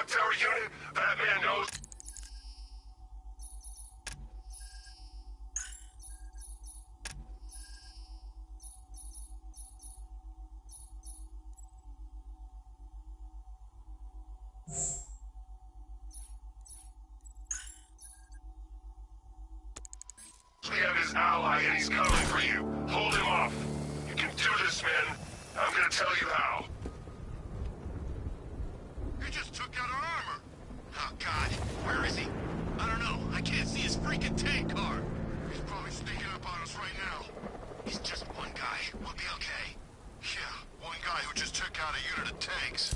clock tower unit, Batman knows. We have his ally and he's coming for you. Hold him off. You can do this, man. I'm gonna tell you how. He just took out our armor. Oh, God. Where is he? I don't know. I can't see his freaking tank car. He's probably sneaking up on us right now. He's just one guy. We'll be okay. Yeah, one guy who just took out a unit of tanks.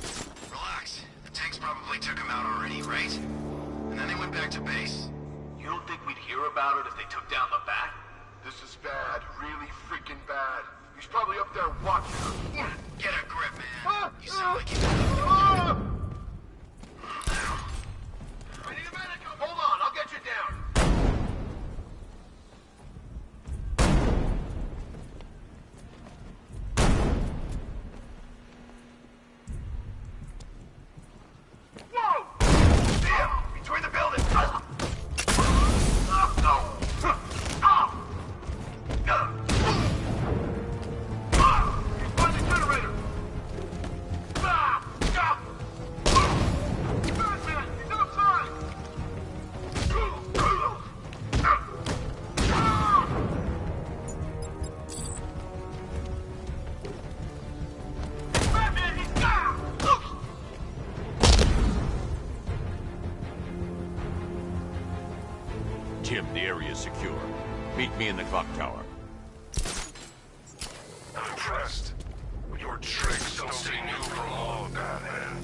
Relax. The tanks probably took him out already, right? And then they went back to base. You don't think we'd hear about it if they took down the bat? This is bad. Really freaking bad. He's probably up there watching us. Get a grip, man. You sound like you... I need a medic. Hold on, I'll get you down. Whoa! Damn! Between the buildings! Find the generator! Batman! He's outside! Batman, he's down! Jim, the area is secure. Meet me in the clock tower. I'm impressed. But your tricks don't stay new for long, Batman.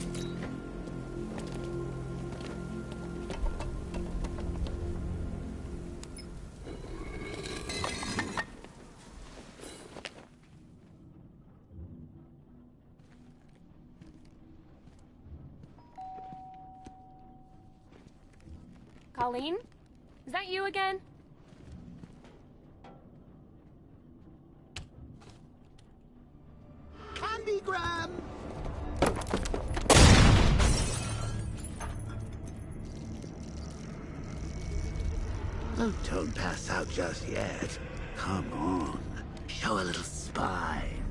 Colleen? Is that you again? Candygram! Oh, don't pass out just yet. Come on. Show a little spine.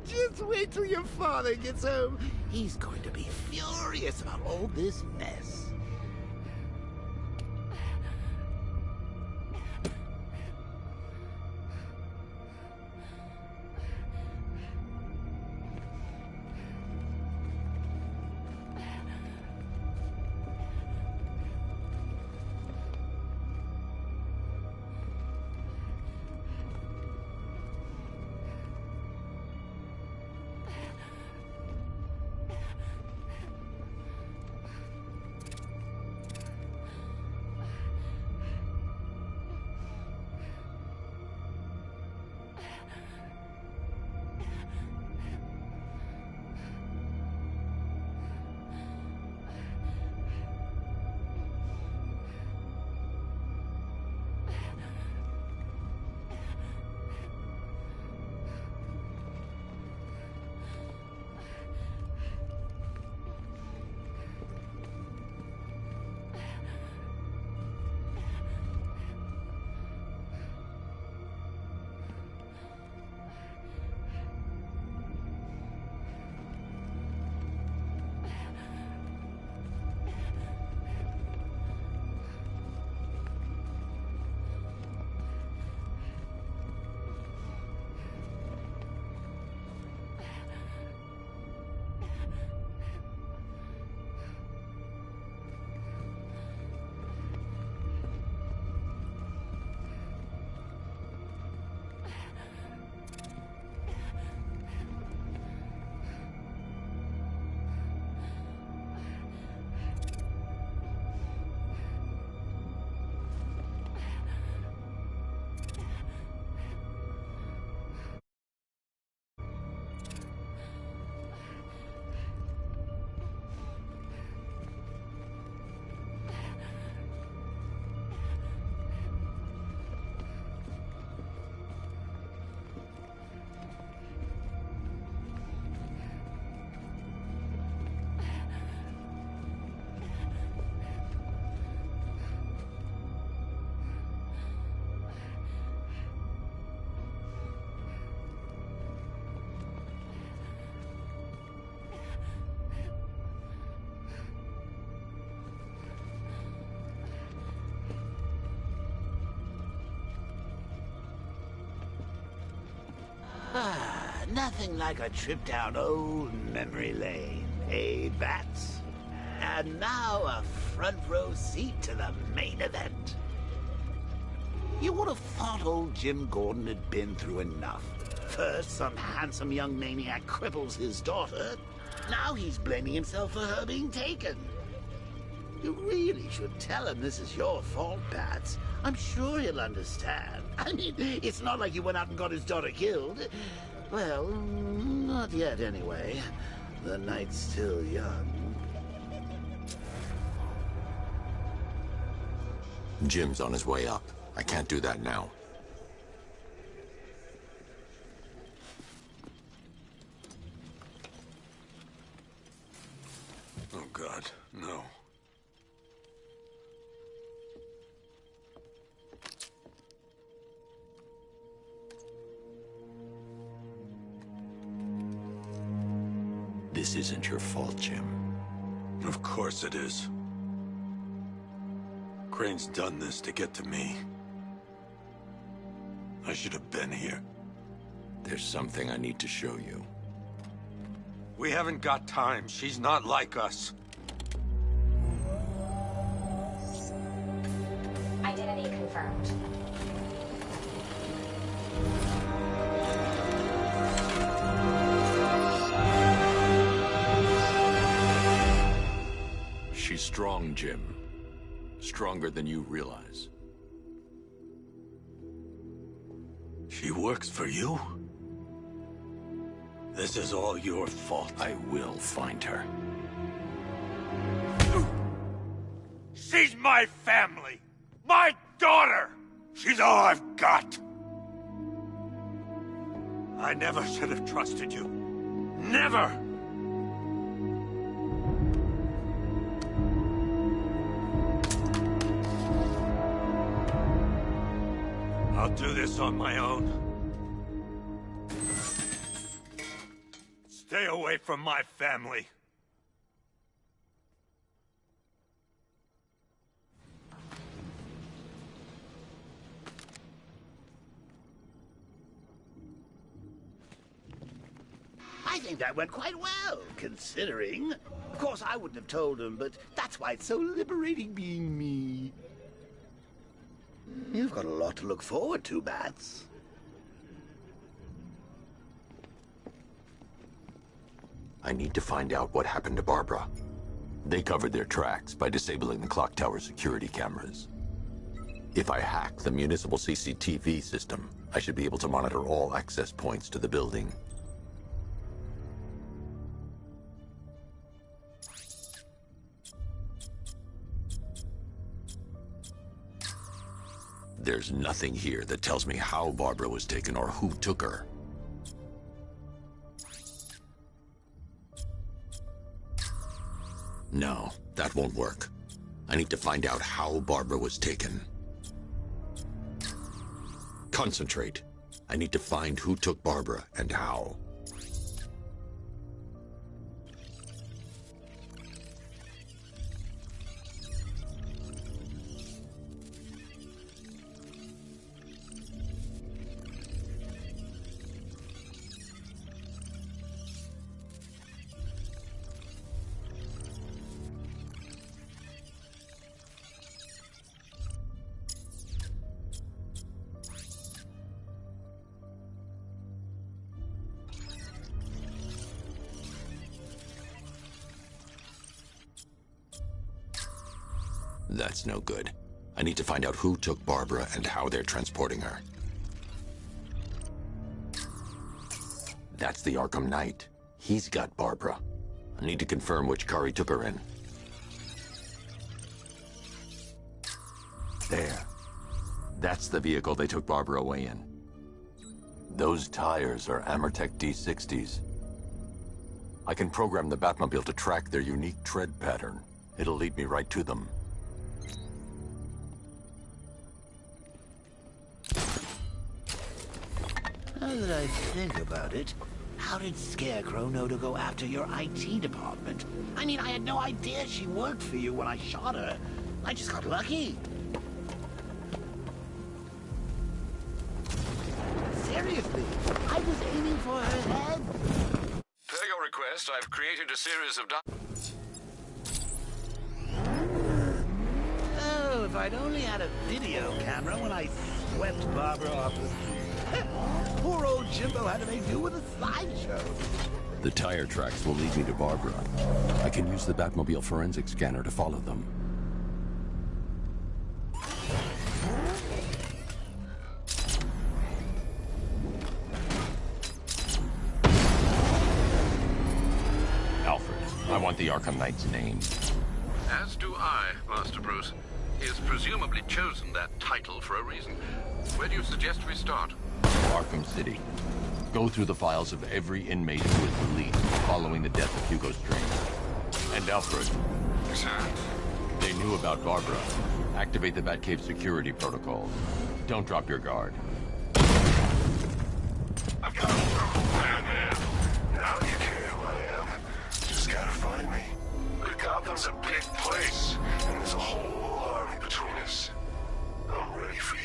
Just wait till your father gets home. He's going to be furious about all this mess. Nothing like a trip down old memory lane, eh, Bats? And now a front row seat to the main event. You would have thought old Jim Gordon had been through enough. First, some handsome young maniac cripples his daughter. Now he's blaming himself for her being taken. You really should tell him this is your fault, Bats. I'm sure he'll understand. I mean, it's not like you went out and got his daughter killed. Well, not yet anyway. The night's still young. Jim's on his way up. I can't do that now. Oh, God, no. This isn't your fault, Jim. Of course it is. Crane's done this to get to me. I should have been here. There's something I need to show you. We haven't got time. She's not like us. Identity confirmed. She's strong, Jim. Stronger than you realize. She works for you? This is all your fault. I will find her. She's my family! My daughter! She's all I've got! I never should have trusted you. Never! I'll do this on my own. Stay away from my family. I think that went quite well, considering. Of course, I wouldn't have told him, but that's why it's so liberating being me. You've got a lot to look forward to, Bats. I need to find out what happened to Barbara. They covered their tracks by disabling the clock tower security cameras. If I hack the municipal CCTV system, I should be able to monitor all access points to the building. There's nothing here that tells me how Barbara was taken or who took her. No, that won't work. I need to find out how Barbara was taken. Concentrate. I need to find who took Barbara and how. That's no good. I need to find out who took Barbara and how they're transporting her. That's the Arkham Knight. He's got Barbara. I need to confirm which car he took her in. There. That's the vehicle they took Barbara away in. Those tires are Amertech D60s. I can program the Batmobile to track their unique tread pattern. It'll lead me right to them. Now that I think about it, how did Scarecrow know to go after your IT department? I mean, I had no idea she worked for you when I shot her. I just got lucky. Seriously, I was aiming for her head? Per your request, I've created a series of... Oh, if I'd only had a video camera when I swept Barbara off the street. Poor old Jimbo had to make do with a slideshow. The tire tracks will lead me to Barbara. I can use the Batmobile forensic scanner to follow them. Alfred, I want the Arkham Knight's name. As do I, Master Bruce. He has presumably chosen that title for a reason. Where do you suggest we start? Arkham City. Go through the files of every inmate who was released following the death of Hugo Strange. And Alfred. Sir? They knew about Barbara. Activate the Batcave security protocol. Don't drop your guard. I've got a local plan, man. Now you care who I am. Just gotta find me. But Gotham's a big place, and there's a whole army between us. I'm ready for you.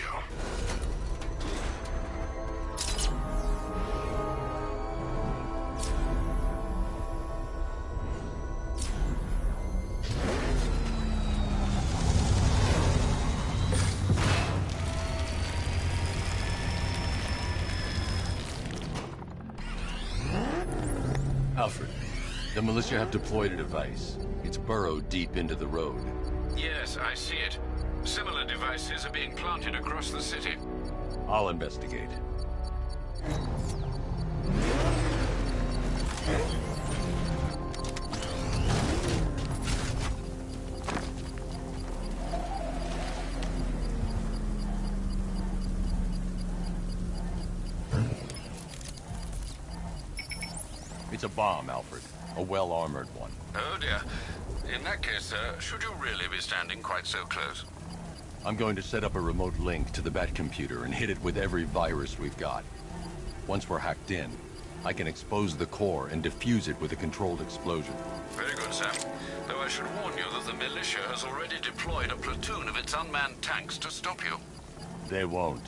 Alfred, the militia have deployed a device. It's burrowed deep into the road. Yes, I see it. Similar devices are being planted across the city. I'll investigate. It's a bomb, Alfred. A well-armored one. Oh dear. In that case, should you really be standing quite so close? I'm going to set up a remote link to the Bat computer and hit it with every virus we've got. Once we're hacked in, I can expose the core and defuse it with a controlled explosion. Very good, Sam. Though I should warn you that the militia has already deployed a platoon of its unmanned tanks to stop you. They won't.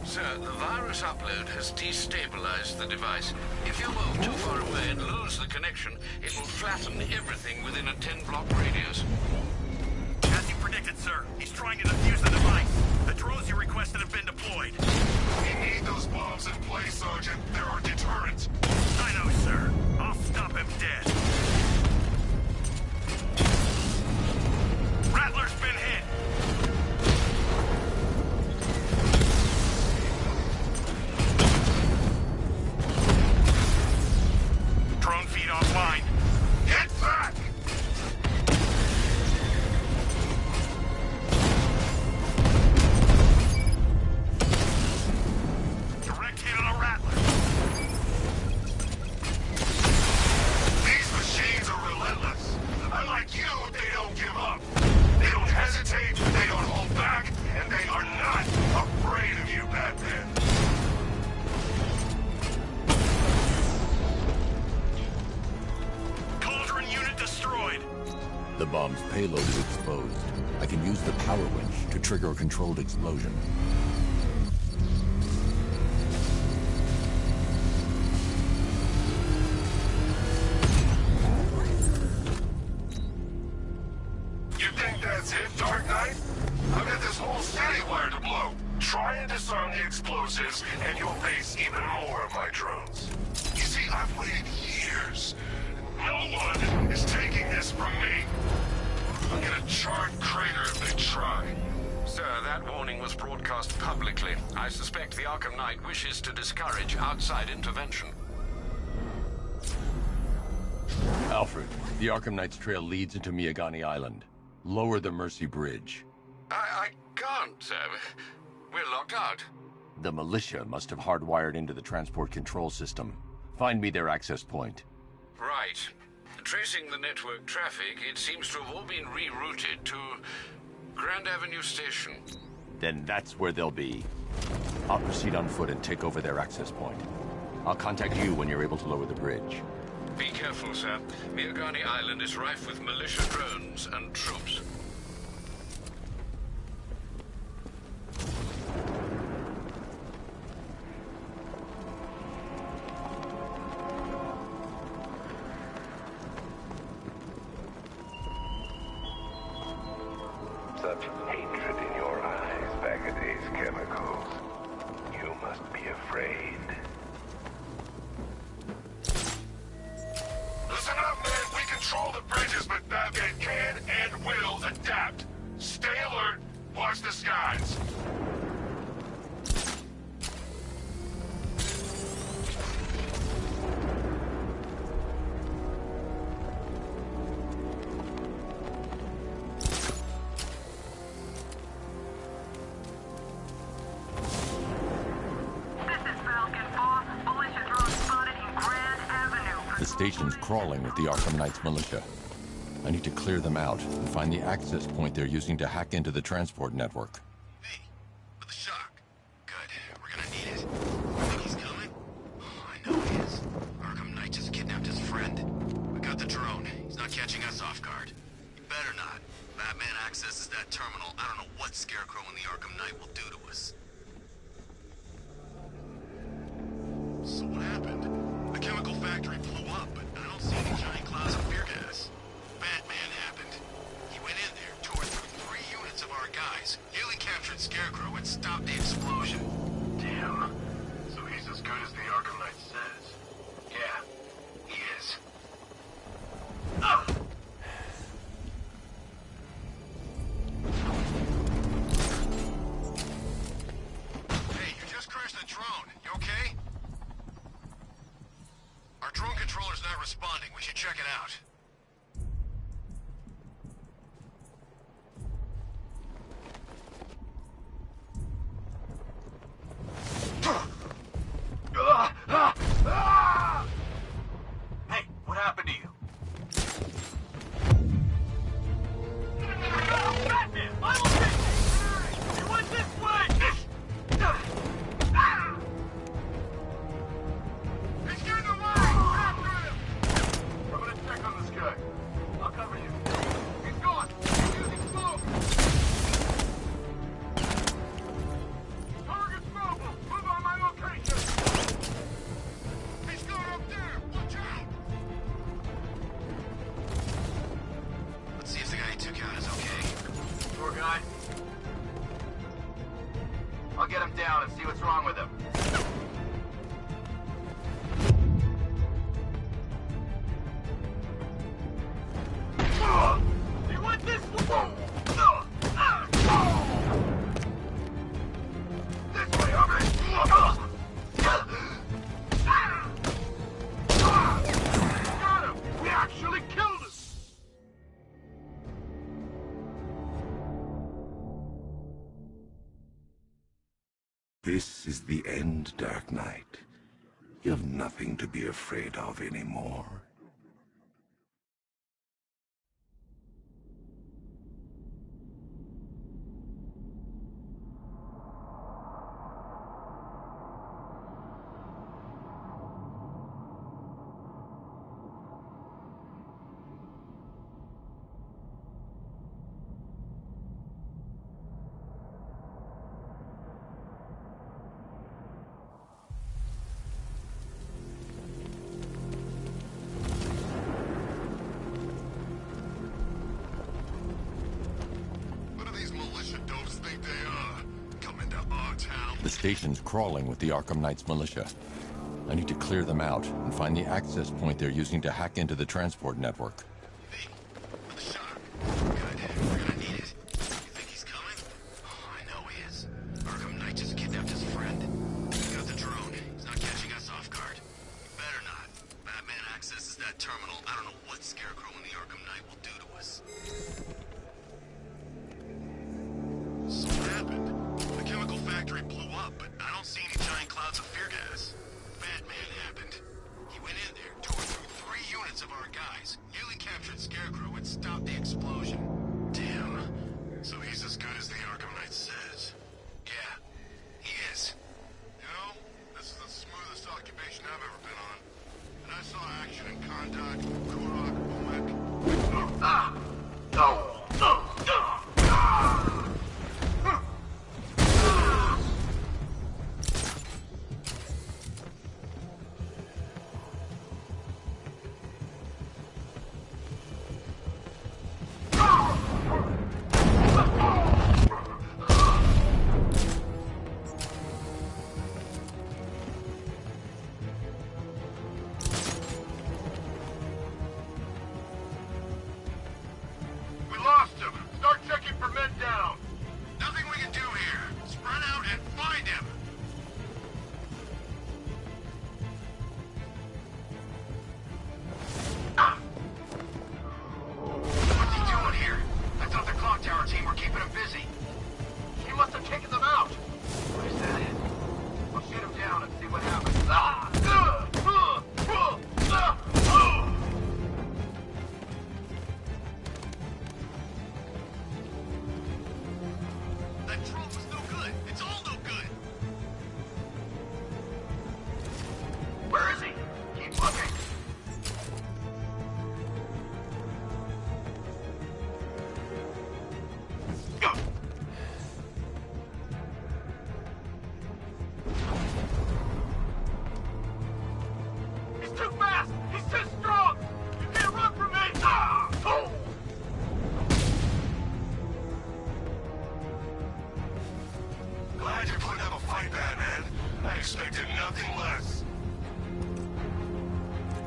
Sir, the virus upload has destabilized the device. If you move too far away and lose the connection, it will flatten everything within a 10-block radius. As you predicted, sir, he's trying to defuse the device. The drones you requested have been deployed. We need those bombs in place, Sergeant. They're our deterrent. I know, sir. I'll stop him dead. Rattler's been hit. Drone feed offline. Get back! Direct hit on a Rattler. These machines are relentless. Unlike you, they don't give up. They don't hesitate, they don't hold back, and they are not afraid of you, Batman. Cauldron unit destroyed. The bomb's payload is exposed. I can use the power winch to trigger a controlled explosion. You think that's it, Dark Knight? I've got this whole city wired to blow. Try and disarm the explosives, and you'll face even more of my drones. You see, I've waited years. No one is taking this from me. I'll get a charred crater if they try. Sir, that warning was broadcast publicly. I suspect the Arkham Knight wishes to discourage outside intervention. Alfred, the Arkham Knight's trail leads into Miagani Island. Lower the Mercy Bridge. I can't, sir. We're locked out. The militia must have hardwired into the transport control system. Find me their access point. Right. Tracing the network traffic, it seems to have all been rerouted to Grand Avenue Station. Then that's where they'll be. I'll proceed on foot and take over their access point. I'll contact you when you're able to lower the bridge. Be careful, sir. Miagani Island is rife with militia drones and troops. such hatred in your eyes, Bagadade's chemicals. You must be afraid. Listen up, man. We control the bridges, but Batman can and will adapt. Stay alert. Watch the skies. The station's crawling with the Arkham Knight's militia. I need to clear them out and find the access point they're using to hack into the transport network. Hey, with a shock. Good. We're gonna need it. You think he's coming? Oh, I know he is. Arkham Knight just kidnapped his friend. We got the drone. He's not catching us off guard. He better not. Batman accesses that terminal. I don't know what Scarecrow and the Arkham Knight will do to us. So what happened? The chemical factory blew up, but I don't see any giant clouds of fear gas. Batman happened. He went in there, tore through 3 units of our guys, nearly captured Scarecrow, and stopped the explosion. Damn. So he's as good as the Arkham Knight says. Yeah, he is. Hey, you just crashed the drone. You okay? Our drone controller's not responding. We should check it out. Hey, what happened to you? Batman! I will take you! You went this way! He's getting away! After him! I'm gonna check on this guy. I'll cover you. He's gone! He's using smoke! Target's mobile! Move on my location! He's gone up there! Watch out! Let's see if the guy he took out is okay. Poor guy. I'll get him down and see what's wrong with him. He went this way! This way, Aubrey! Got him! We actually killed him! This is the end, Dark Knight. You have nothing to be afraid of anymore. What do these militia dopes think they are? Coming to our town? The station's crawling with the Arkham Knight's militia. I need to clear them out and find the access point they're using to hack into the transport network. Hey, with a shock. Good. We're gonna need it. You think he's coming? Oh, I know he is. Arkham Knight just kidnapped his friend. We got the drone. He's not catching us off guard. He better not. Batman accesses that terminal. I don't know what Scarecrow and the Arkham Knight will do to us. So what happened? The chemical factory blew up, but I don't see any giant clouds of fear gas. Batman happened. He went in there, tore through 3 units of our guys, nearly captured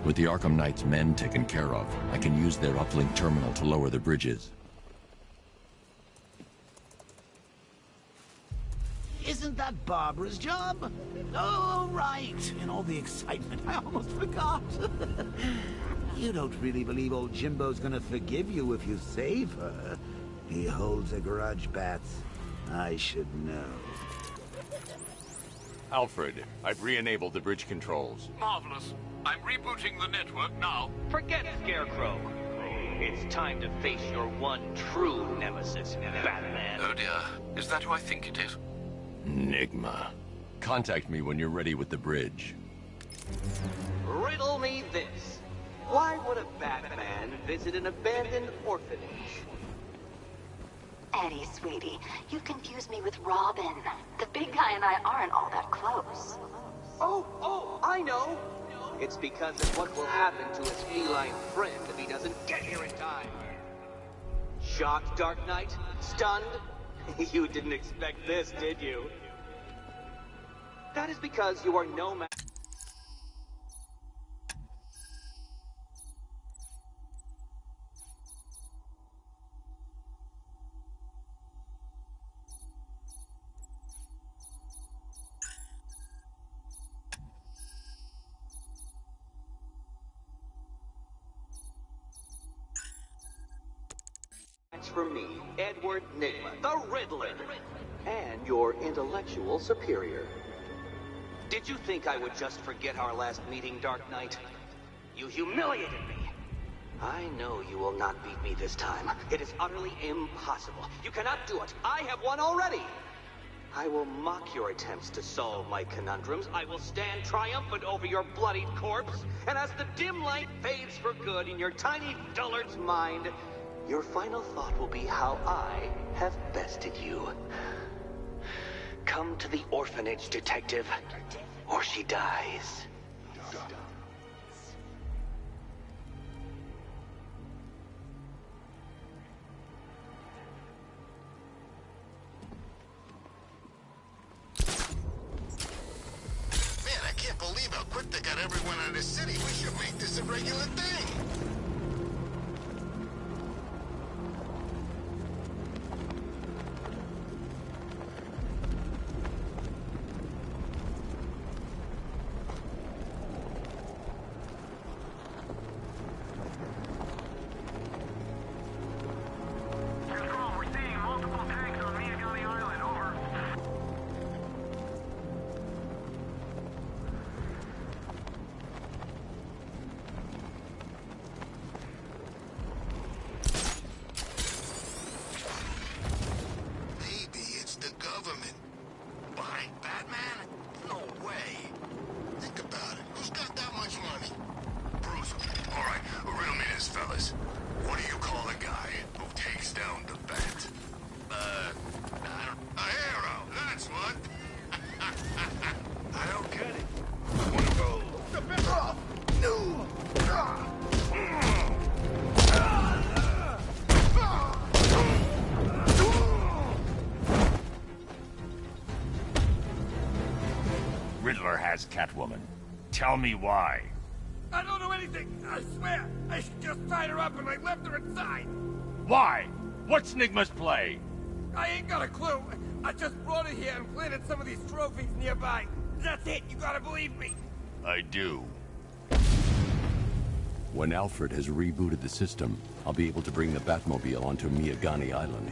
With the Arkham Knight's men taken care of, I can use their uplink terminal to lower the bridges. Isn't that Barbara's job? Oh, right. In all the excitement, I almost forgot. You don't really believe old Jimbo's gonna forgive you if you save her. He holds a grudge, Bats. I should know. Alfred, I've re-enabled the bridge controls. Marvelous. I'm rebooting the network now. Forget Scarecrow. It's time to face your one true nemesis, Batman. Oh dear. Is that who I think it is? Enigma. Contact me when you're ready with the bridge. Riddle me this. Why would a Batman visit an abandoned orphanage? Eddie, sweetie, you confused me with Robin. The big guy and I aren't all that close. Oh, I know. It's because of what will happen to his feline friend if he doesn't get here in time. Shocked, Dark Knight? Stunned? You didn't expect this, did you? That is because you are no match. For me, Edward Nygma, the Riddler, and your intellectual superior. Did you think I would just forget our last meeting, Dark Knight? You humiliated me. I know you will not beat me this time. It is utterly impossible. You cannot do it. I have won already. I will mock your attempts to solve my conundrums. I will stand triumphant over your bloodied corpse. And as the dim light fades for good in your tiny dullard's mind, your final thought will be how I have bested you. Come to the orphanage, detective, or she dies. Man, I can't believe how quick they got everyone out of the city. We should make this a regular thing. Riddler has Catwoman. Tell me why. I don't know anything, I swear. I just tied her up and I left her inside. Why? What's Nygma's play? I ain't got a clue. I just brought her here and planted some of these trophies nearby. That's it, you gotta believe me. I do. When Alfred has rebooted the system, I'll be able to bring the Batmobile onto Miyagani Island.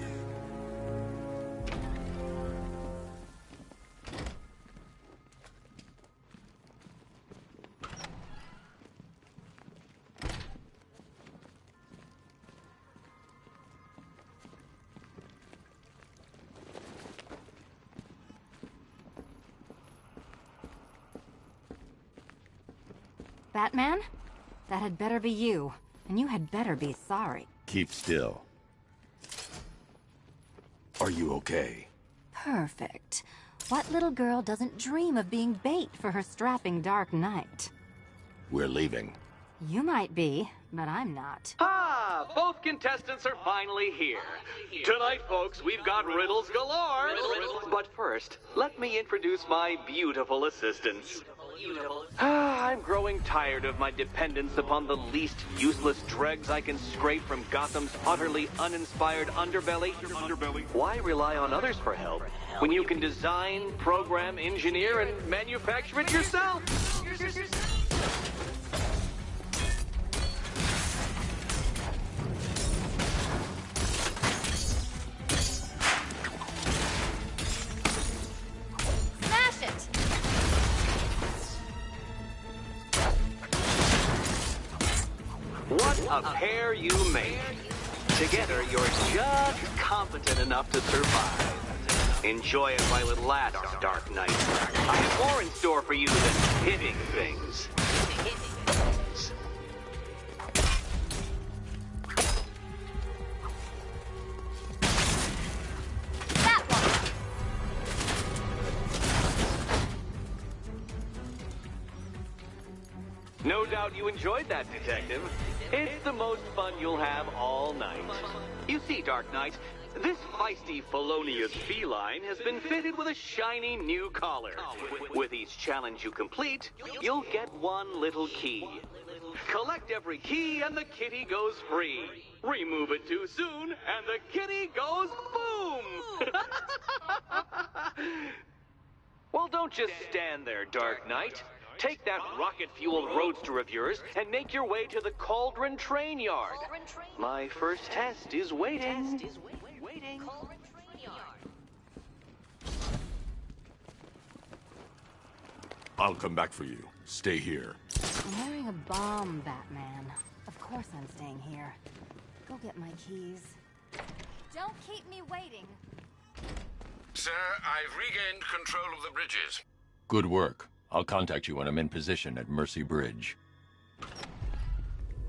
Batman? That had better be you. And you had better be sorry. Keep still. Are you okay? Perfect. What little girl doesn't dream of being bait for her strapping Dark Knight? We're leaving. You might be, but I'm not. Ah, both contestants are finally here. Tonight, folks, we've got riddles galore. But first, let me introduce my beautiful assistants. I I'm growing tired of my dependence upon the least useless dregs I can scrape from Gotham's utterly uninspired underbelly. Why rely on others for help when you can design, program, engineer, and manufacture it yourself? Smash it! What a pair you make. Together, you're just competent enough to survive. Enjoy it while it lasts, Dark Knight. I have more in store for you than hitting things. That one! No doubt you enjoyed that, Detective. It's the most fun you'll have all night. You see, Dark Knight, this feisty felonious feline has been fitted with a shiny new collar. With each challenge you complete, you'll get one little key. Collect every key and the kitty goes free. Remove it too soon and the kitty goes boom! Well, don't just stand there, Dark Knight. Take that rocket-fueled roadster of yours and make your way to the Cauldron Train Yard. My first test is waiting. I'll come back for you. Stay here. I'm wearing a bomb, Batman. Of course I'm staying here. Go get my keys. Don't keep me waiting. Sir, I've regained control of the bridges. Good work. I'll contact you when I'm in position at Mercy Bridge.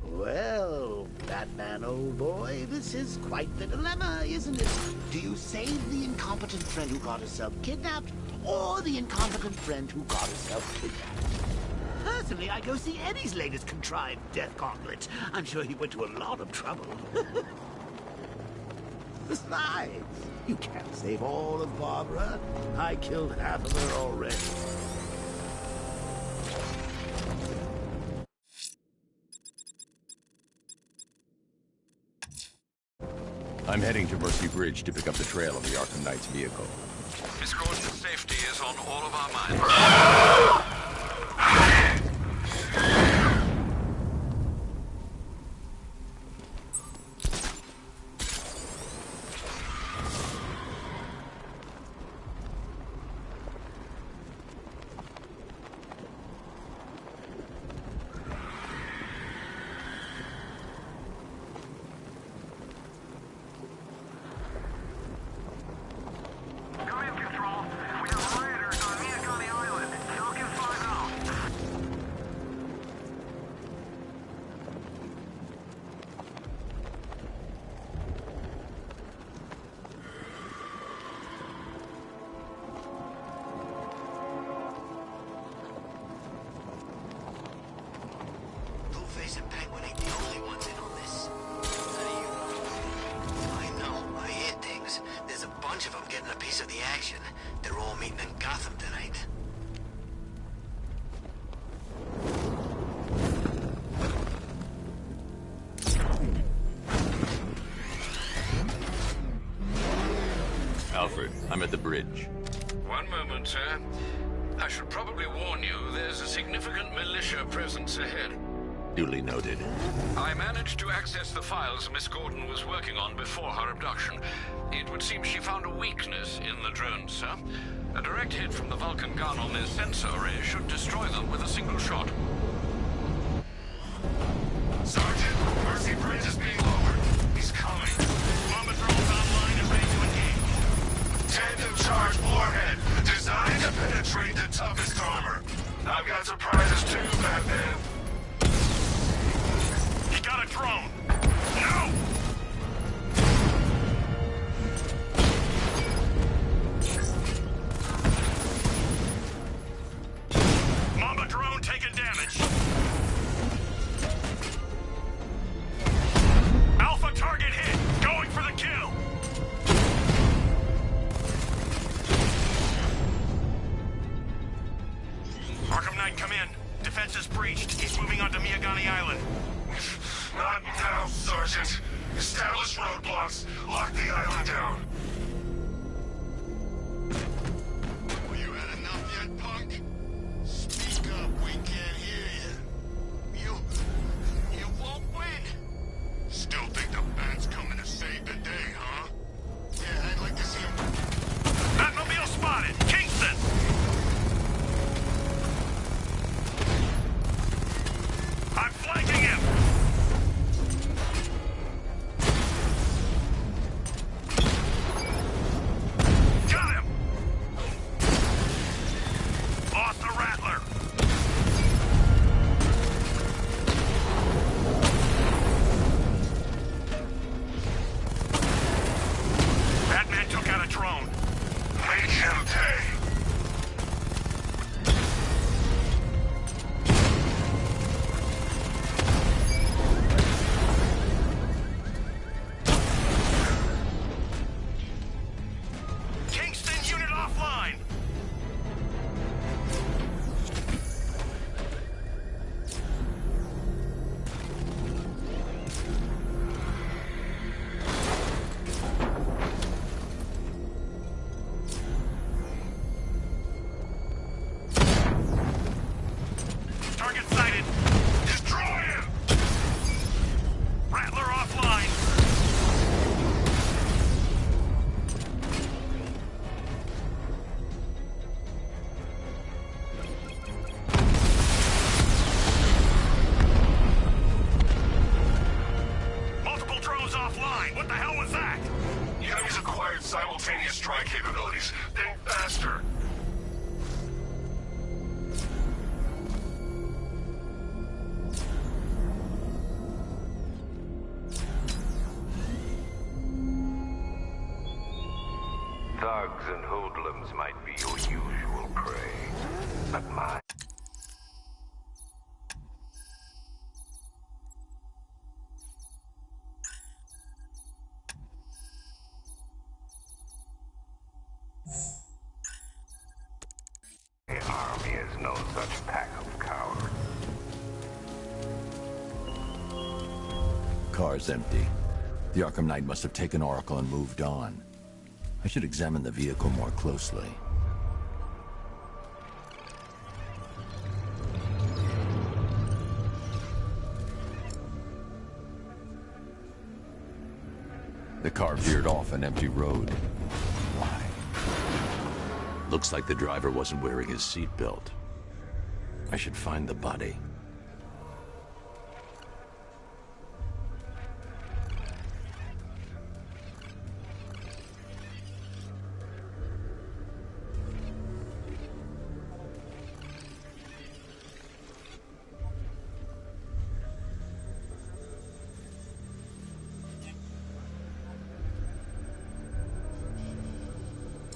Well, Batman, old boy, this is quite the dilemma, isn't it? Do you save the incompetent friend who got herself kidnapped, or the incompetent friend who got herself kidnapped? Personally, I'd go see Eddie's latest contrived death gauntlet. I'm sure he went to a lot of trouble. Besides, you can't save all of Barbara. I killed half of her already. I'm heading to Mercy Bridge to pick up the trail of the Arkham Knight's vehicle. Miss Gordon's safety is on all of our minds. Two-Face and Penguin ain't the only ones in on this. How do you know? I know. I hear things. There's a bunch of them getting a piece of the action. They're all meeting in Gotham tonight. Alfred, I'm at the bridge. One moment, sir. I should probably warn you, there's a significant militia presence ahead. Duly noted. I managed to access the files Miss Gordon was working on before her abduction. It would seem she found a weakness in the drones, sir. A direct hit from the Vulcan gun on their sensor array should destroy them with a single shot. Sergeant, Mercy Bridge is being lowered. He's coming. Bomber drones online and ready to engage. Tandem charge warhead, designed to penetrate the toughest armor. I've got surprises too, Batman. He got a drone. No! Mamba drone taking damage. Alpha target hit. Going for the kill. Arkham Knight, come in. defense is breached. He's moving onto Miyagani Island. Not now, Sergeant. Establish roadblocks. Lock the island down. Well, you had enough yet, punk? Speak up, we can't hear you. You won't win. Still think the band's coming to save the day, huh? Yeah, I'd like to see him. Batmobile spotted! Kingston! I'm flanking him! Got him! Lost the Rattler! Batman took out a drone. Make him pay. Kingston unit offline! Target sighted. Destroy him! Rattler offline. Multiple drones offline. What the hell was that? The enemy's acquired simultaneous strike capabilities. Think faster. Thugs and hoodlums might be your usual prey, but mine. The army is no such pack of cowards. Car's empty. The Arkham Knight must have taken Oracle and moved on. I should examine the vehicle more closely. The car veered off an empty road. Why? Looks like the driver wasn't wearing his seatbelt. I should find the body.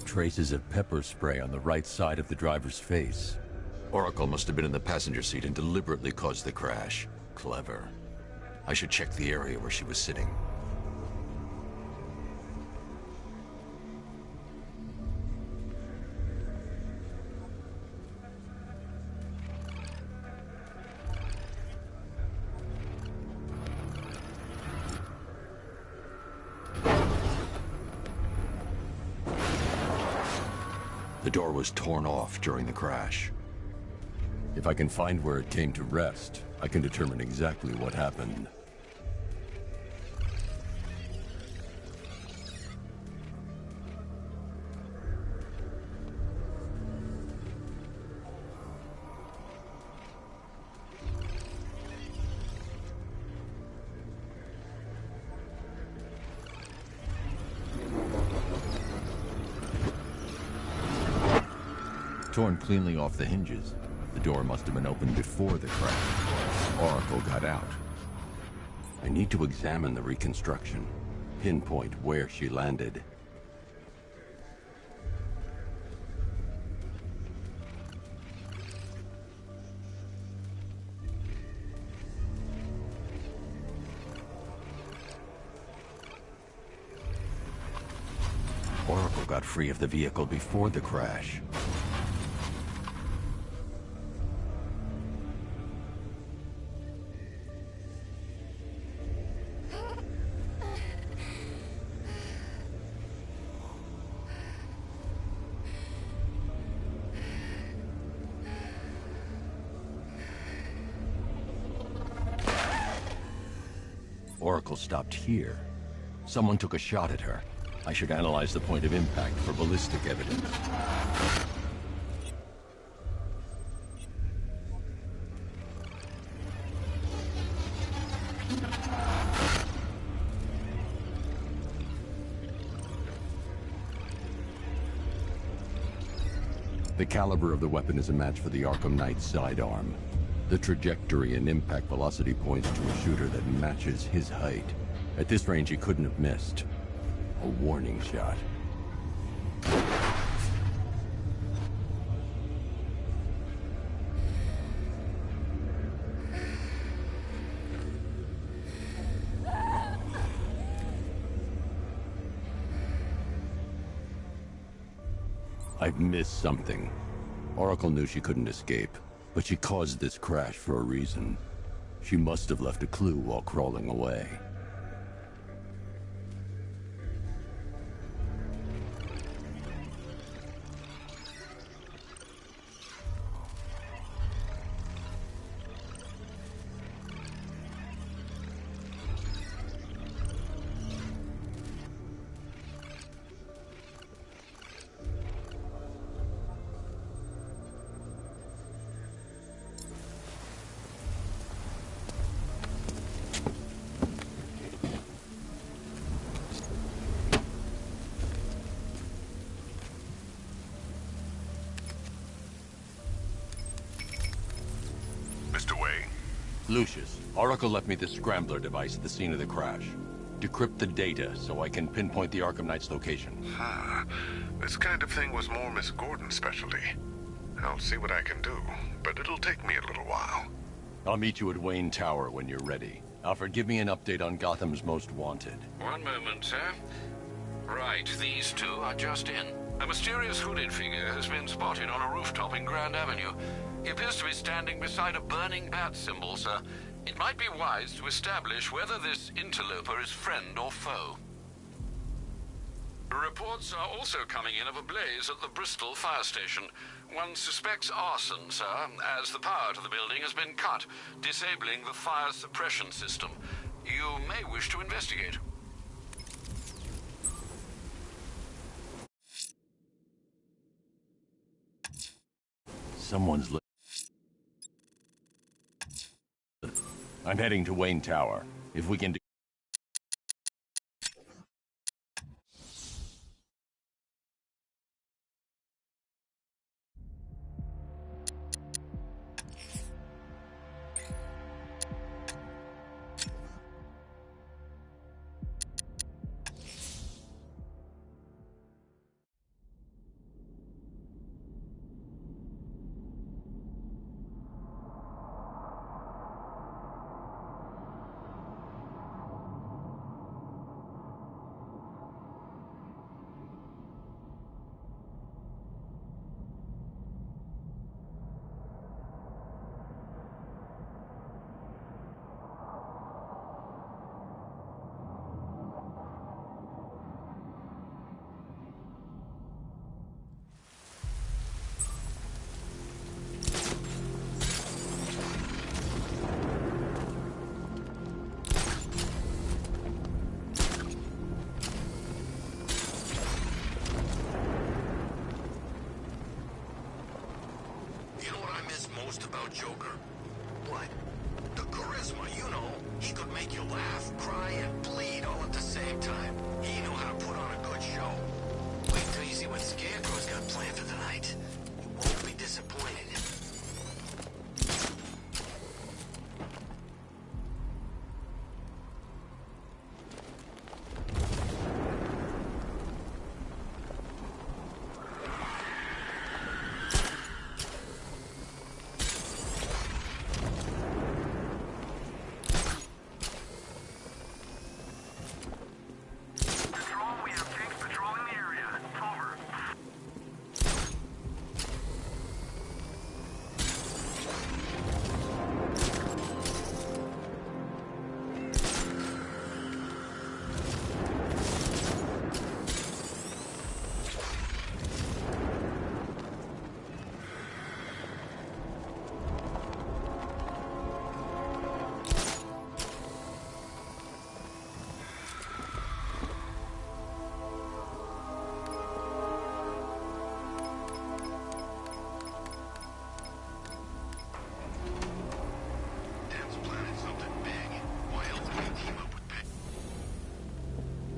Traces of pepper spray on the right side of the driver's face. Oracle must have been in the passenger seat and deliberately caused the crash. Clever. I should check the area where she was sitting. The door was torn off during the crash. If I can find where it came to rest, I can determine exactly what happened. Torn cleanly off the hinges. The door must have been opened before the crash. Oracle got out. I need to examine the reconstruction, pinpoint where she landed. Oracle got free of the vehicle before the crash. Oracle stopped here. Someone took a shot at her. I should analyze the point of impact for ballistic evidence. The caliber of the weapon is a match for the Arkham Knight's sidearm. The trajectory and impact velocity points to a shooter that matches his height. At this range, he couldn't have missed. A warning shot. I've missed something. Oracle knew she couldn't escape, but she caused this crash for a reason. She must have left a clue while crawling away. Lucius, Oracle left me the scrambler device at the scene of the crash. Decrypt the data so I can pinpoint the Arkham Knight's location. This kind of thing was more Miss Gordon's specialty. I'll see what I can do, but it'll take me a little while. I'll meet you at Wayne Tower when you're ready. Alfred, give me an update on Gotham's Most Wanted. One moment, sir. Right, these two are just in. A mysterious hooded figure has been spotted on a rooftop in Grand Avenue. He appears to be standing beside a burning bat symbol, sir. It might be wise to establish whether this interloper is friend or foe. Reports are also coming in of a blaze at the Bristol fire station. One suspects arson, sir, as the power to the building has been cut, disabling the fire suppression system. You may wish to investigate. Someone's I'm heading to Wayne Tower. If we can do... Most about Joker? What? The charisma, you know. He could make you laugh, cry, and bleed all at the same time. He knew how to put on a good show. Wait till you see what Scarecrow's got planned for tonight. You won't be disappointed.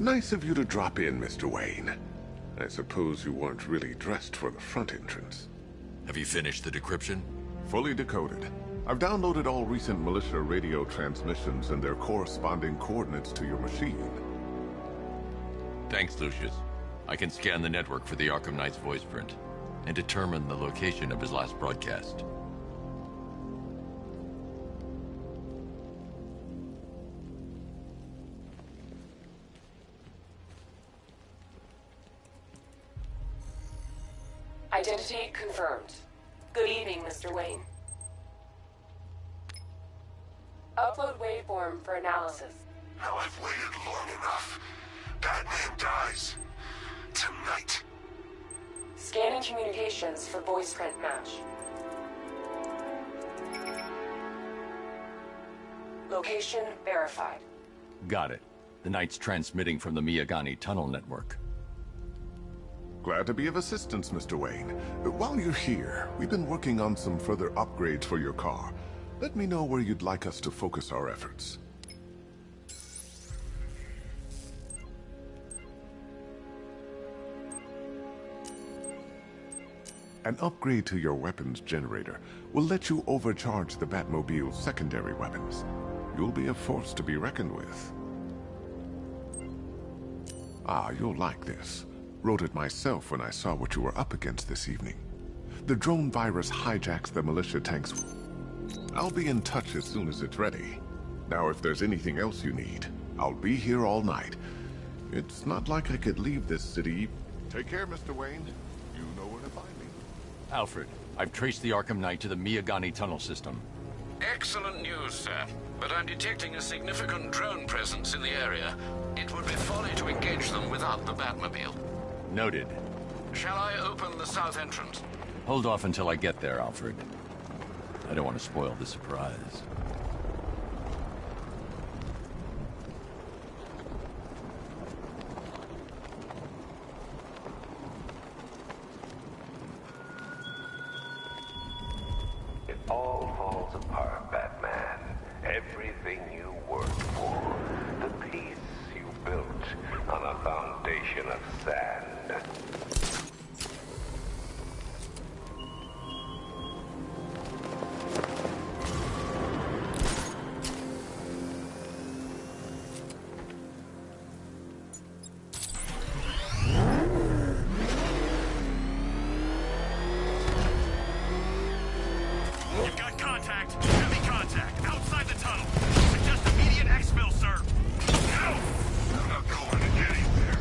Nice of you to drop in, Mr. Wayne. I suppose you weren't really dressed for the front entrance. Have you finished the decryption? Fully decoded. I've downloaded all recent militia radio transmissions and their corresponding coordinates to your machine. Thanks, Lucius. I can scan the network for the Arkham Knight's voice print and determine the location of his last broadcast. Identity confirmed. Good evening, Mr. Wayne. Upload waveform for analysis. Now I've waited long enough. Batman dies. Tonight. Scanning communications for voice print match. Location verified. Got it. The Knight's transmitting from the Miyagani tunnel network. Glad to be of assistance, Mr. Wayne. While you're here, we've been working on some further upgrades for your car. Let me know where you'd like us to focus our efforts. An upgrade to your weapons generator will let you overcharge the Batmobile's secondary weapons. You'll be a force to be reckoned with. Ah, you'll like this. Wrote it myself when I saw what you were up against this evening. The drone virus hijacks the militia tanks. I'll be in touch as soon as it's ready. Now, if there's anything else you need, I'll be here all night. It's not like I could leave this city. Take care, Mr. Wayne. You know where to find me. Alfred, I've traced the Arkham Knight to the Miyagani tunnel system. Excellent news, sir. But I'm detecting a significant drone presence in the area. It would be folly to engage them without the Batmobile. Noted. Shall I open the south entrance? Hold off until I get there, Alfred. I don't want to spoil the surprise. It all falls apart, Batman. Everything you worked for. The peace you built on a foundation of sand. You've got contact. Heavy contact. Outside the tunnel. Suggest immediate exfil, sir. No! I'm not going anywhere.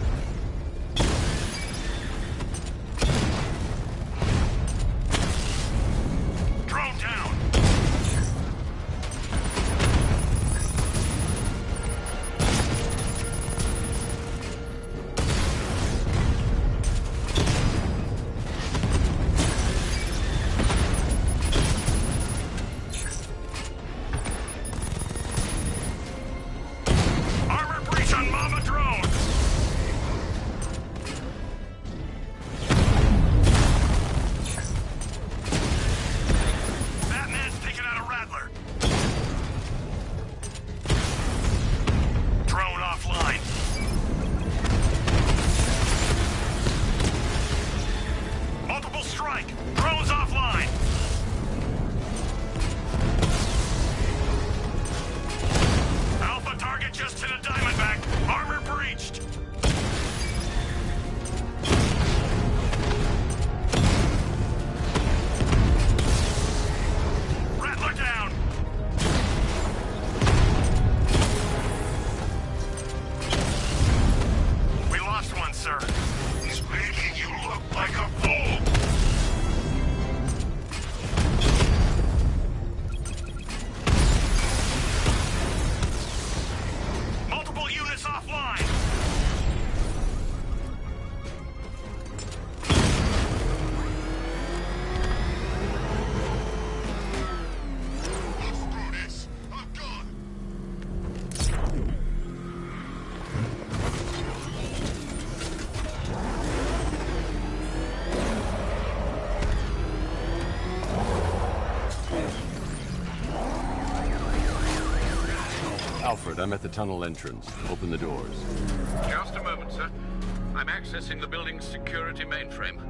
Alfred, I'm at the tunnel entrance. Open the doors. Just a moment, sir. I'm accessing the building's security mainframe.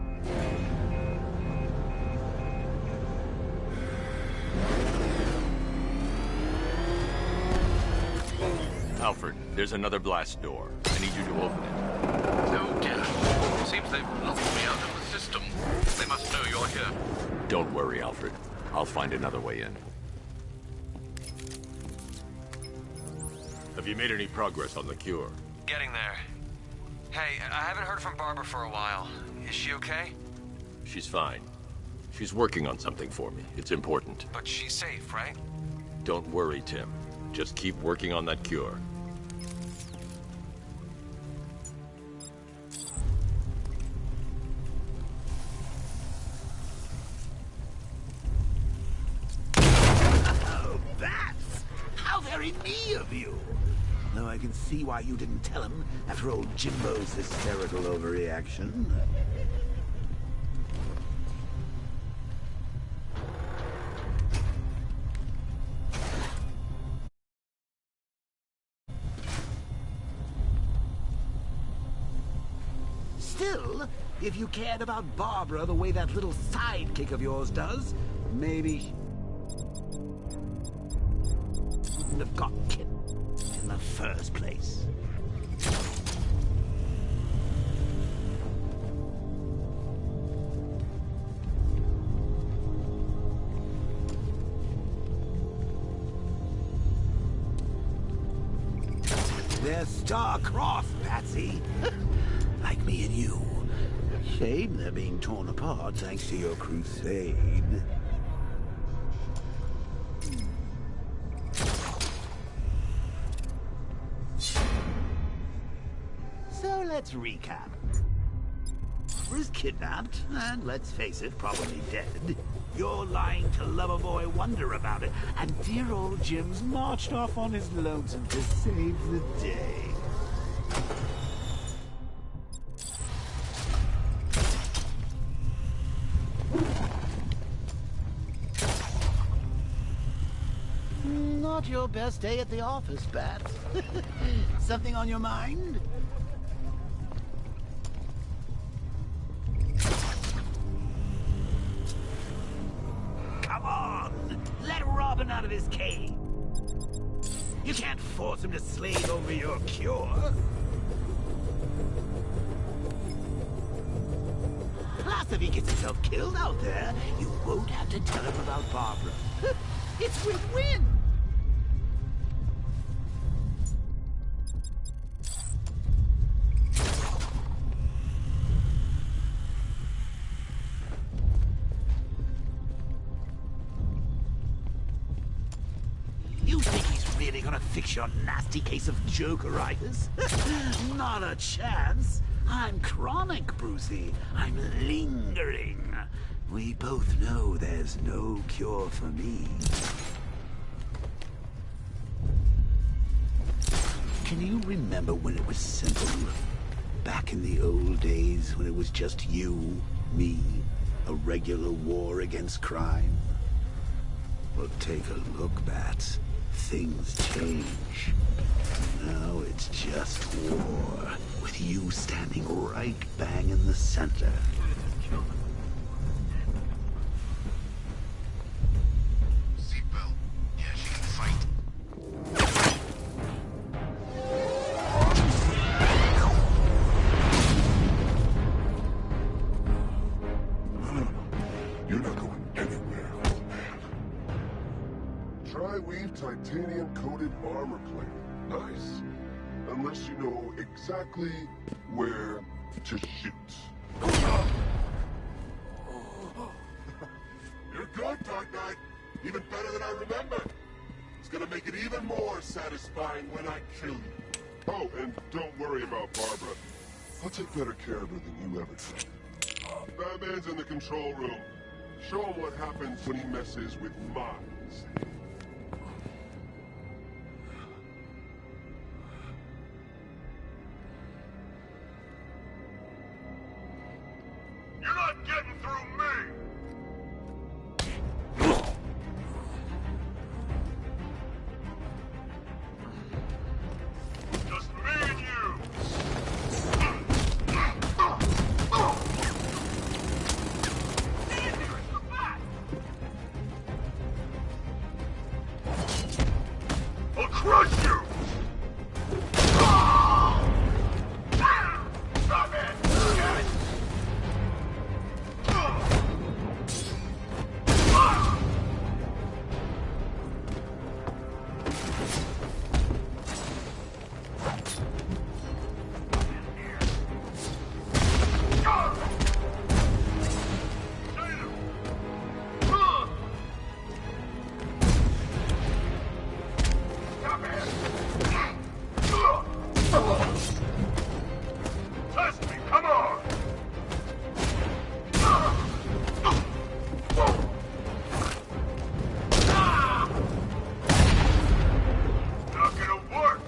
Alfred, there's another blast door. I need you to open it. Oh dear. Seems they've locked me out of the system. They must know you're here. Don't worry, Alfred. I'll find another way in. Have you made any progress on the cure? Getting there. Hey, I haven't heard from Barbara for a while. Is she okay? She's fine. She's working on something for me. It's important. But she's safe, right? Don't worry, Tim. Just keep working on that cure. Oh, that's how very me of you. Though I can see why you didn't tell him after old Jimbo's hysterical overreaction. Still, if you cared about Barbara the way that little sidekick of yours does, maybe wouldn't have got kidnapped in the first place. They're star-crossed, Patsy. Like me and you. Shame they're being torn apart thanks to your crusade. So let's recap. Barbara's kidnapped, and let's face it, probably dead. You're lying to Loverboy Wonder about it, and dear old Jim's marched off on his lonesome to save the day. Not your best day at the office, Bats. Something on your mind? Come on! Let Robin out of his cage! You can't force him to slave over your cure! Plus, if he gets himself killed out there, you won't have to tell him about Barbara. It's win-win! You think he's really gonna fix your nasty case of jokeritis? Not a chance. I'm chronic, Brucey. I'm lingering. We both know there's no cure for me. Can you remember when it was simple? Back in the old days when it was just you, me, a regular war against crime? Well, take a look, Bats. Things change. Now it's just war, with you standing right bang in the center. Seatbelt. Yeah, she can fight. No. You're not going anywhere, old man. Tri-weave titanium-coated armor plate. Nice. Unless you know exactly where to shoot. You're good, Dark Knight. Even better than I remember. It's gonna make it even more satisfying when I kill you. Oh, and don't worry about Barbara. I'll take better care of her than you ever did. Batman's in the control room. Show him what happens when he messes with minds. You're not getting through me! I'll crush you! Stop it! Test me, come on! Not gonna work!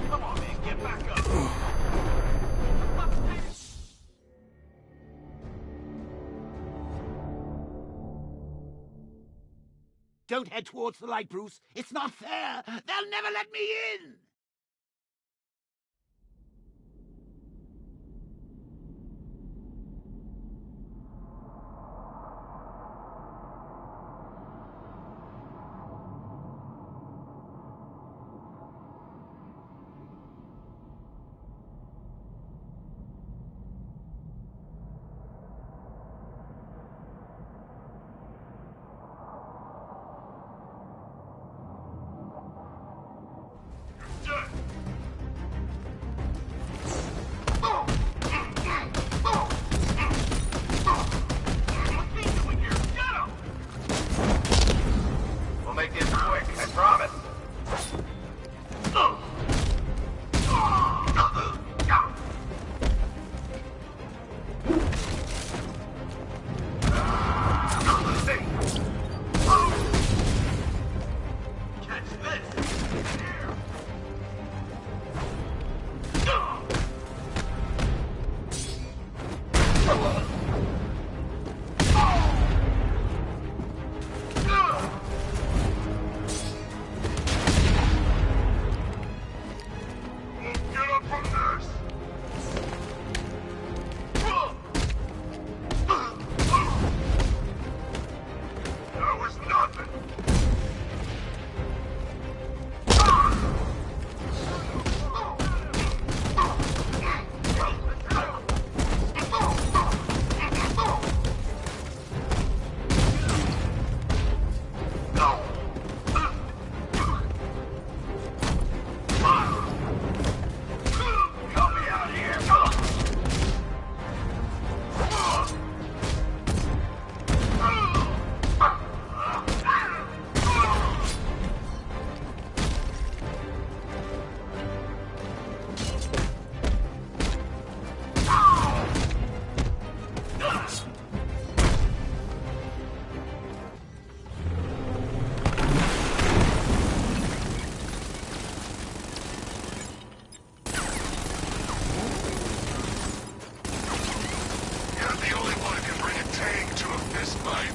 Come on, man, get back up! Don't head towards the light, Bruce. It's not fair. They'll never let me in. We'll make this quick, I promise. Catch this! Get up from this! That was nothing! Help me out here! You're not the only one who can bring a tank to a fist fight.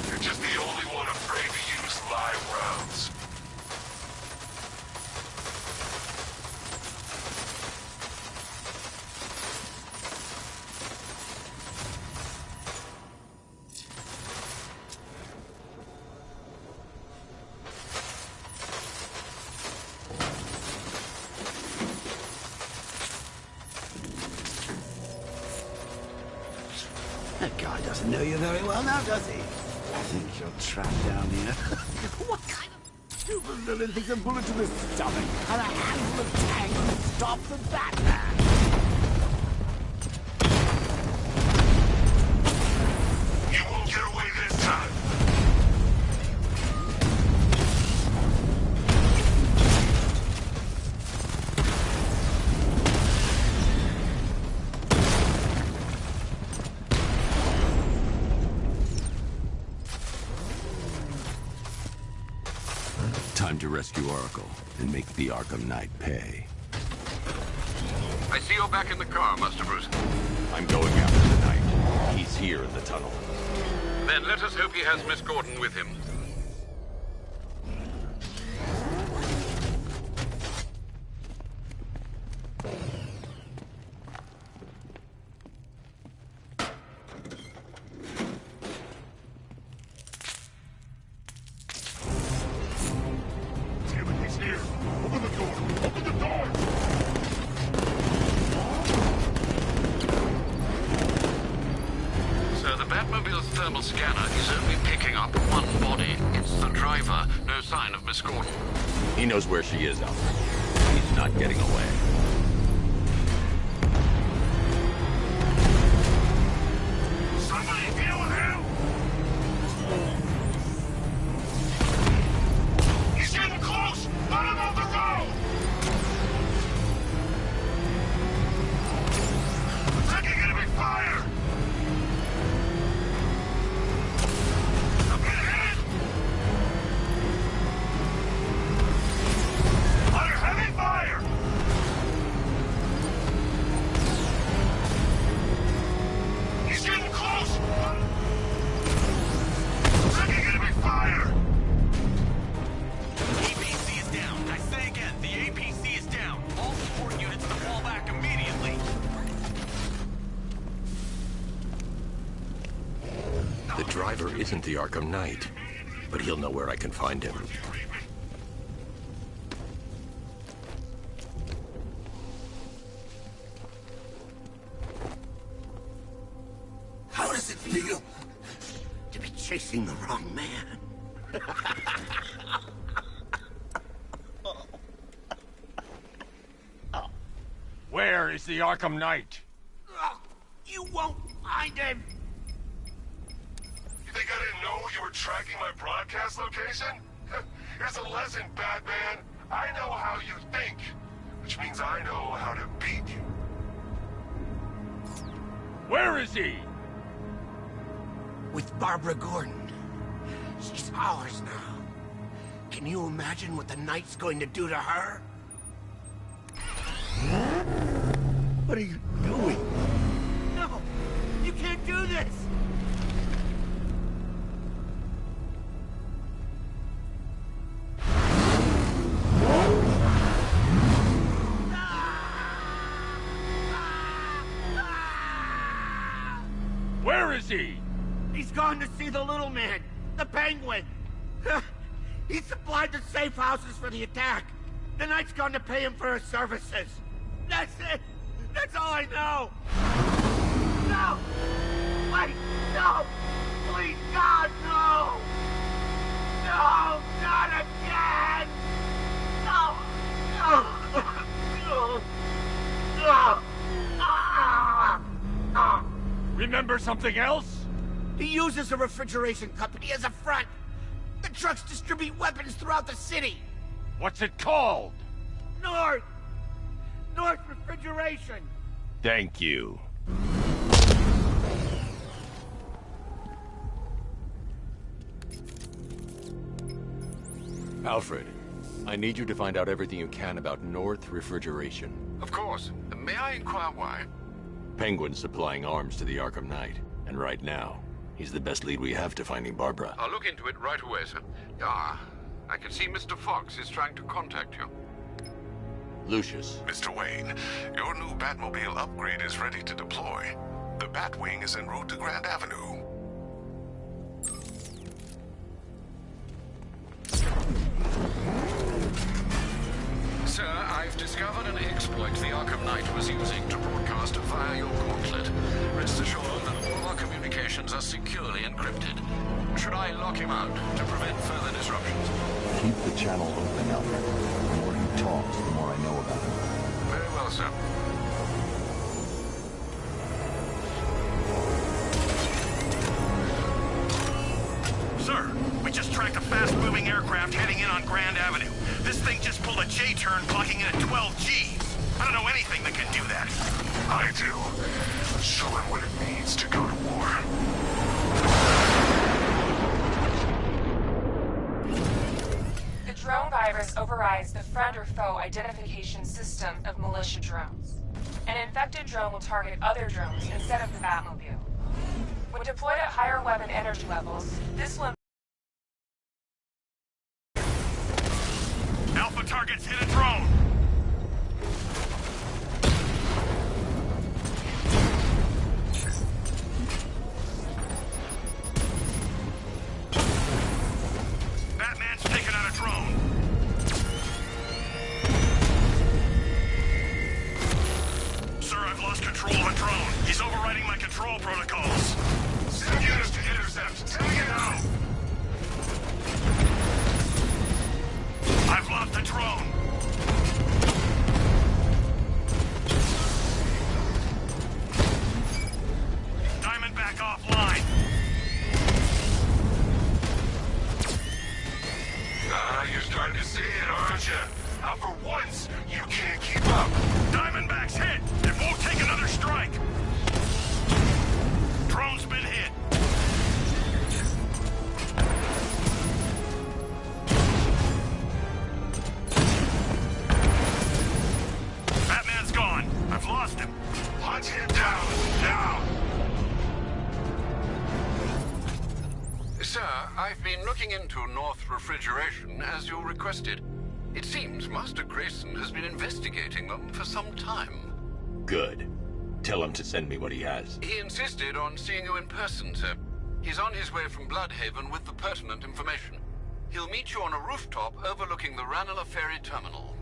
You're just the only one afraid to use live rounds. That guy doesn't know you very well now, does he? I think you're trapped down here. What kind of stupid villain thinks a bullet to the stomach and a handful of tanks will stop the Batman? You won't get away this time. Time to rescue Oracle and make the Arkham Knight pay. I see you're back in the car, Master Bruce. I'm going after the Knight. He's here in the tunnel. Then let us hope he has Miss Gordon with him. thermal scanner is only picking up one body. It's the driver. No sign of Miss Gordon. He knows where she is, Alfred. He's not getting away. Somebody deal with him! He's getting close! Let him off the road! Taking enemy fire! I'm getting hit! Under heavy fire! He's getting close! Taking enemy fire! APC is down. I say again, the APC is down. All support units to fall back immediately. The driver isn't the Arkham Knight, but he'll know where I can find him. How does it feel to be chasing the wrong man? Where is the Arkham Knight? You won't find him! You think I didn't know you were tracking my broadcast location? Here's a lesson, Batman. I know how you think, which means I know how to beat you. Where is he? With Barbara Gordon. She's ours now. Can you imagine what the Knight's going to do to her? What are you doing? No! You can't do this! Where is he? He's gone to see the little man, the Penguin. He supplied the safe houses for the attack. The Knight's gone to pay him for his services. That's it. That's all I know. No! Wait! No! Please, God, no! No! Not again! No! No! No! No! Remember something else? He uses a refrigeration company as a front. The trucks distribute weapons throughout the city. What's it called? North Refrigeration. Thank you. Alfred, I need you to find out everything you can about North Refrigeration. Of course. May I inquire why? Penguin's supplying arms to the Arkham Knight, and right now, he's the best lead we have to finding Barbara. I'll look into it right away, sir. Ah, I can see Mr. Fox is trying to contact you. Lucius. Mr. Wayne, your new Batmobile upgrade is ready to deploy. The Batwing is en route to Grand Avenue. Sir, I've discovered an exploit the Arkham Knight was using to broadcast via your gauntlet. Rest assured that all of our communications are securely encrypted. Should I lock him out to prevent further disruptions? Keep the channel open, Alfred. The more he talks, the more I know about him. Very well, sir. Sir, we just tracked a fast-moving aircraft heading in on Grand Avenue. This thing just pulled a J-turn, clocking in at 12 Gs. I don't know anything that can do that. I do. Show him what it means to go to war. The drone virus overrides the friend or foe identification system of militia drones. An infected drone will target other drones instead of the Batmobile. When deployed at higher weapon energy levels, this will... Alpha targets hit a drone. Batman's taken out a drone. Sir, I've lost control of a drone. He's overriding my control protocols. Stay have units to intercept. Take it out! I've lost the drone. Diamondback offline. You're starting to see it, aren't you? Now for once, you can't keep up. Diamondback's hit. It won't take another strike. Drone's been hit. Batman's gone. I've lost him. Hunt him down, now! Sir, I've been looking into North Refrigeration as you requested. It seems Master Grayson has been investigating them for some time. Good. Tell him to send me what he has. He insisted on seeing you in person, sir. He's on his way from Bloodhaven with the pertinent information. He'll meet you on a rooftop overlooking the Ranelagh Ferry Terminal.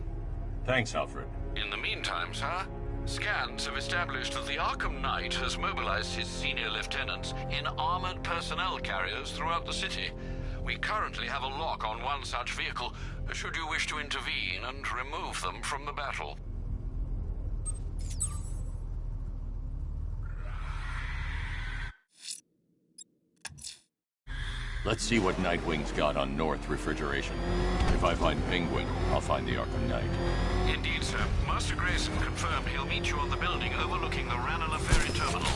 Thanks, Alfred. In the meantime, sir, scans have established that the Arkham Knight has mobilized his senior lieutenants in armored personnel carriers throughout the city. We currently have a lock on one such vehicle, should you wish to intervene and remove them from the battle. Let's see what Nightwing's got on North Refrigeration. If I find Penguin, I'll find the Arkham Knight. Indeed, sir. Master Grayson confirmed he'll meet you on the building overlooking the Ranelagh Ferry Terminal.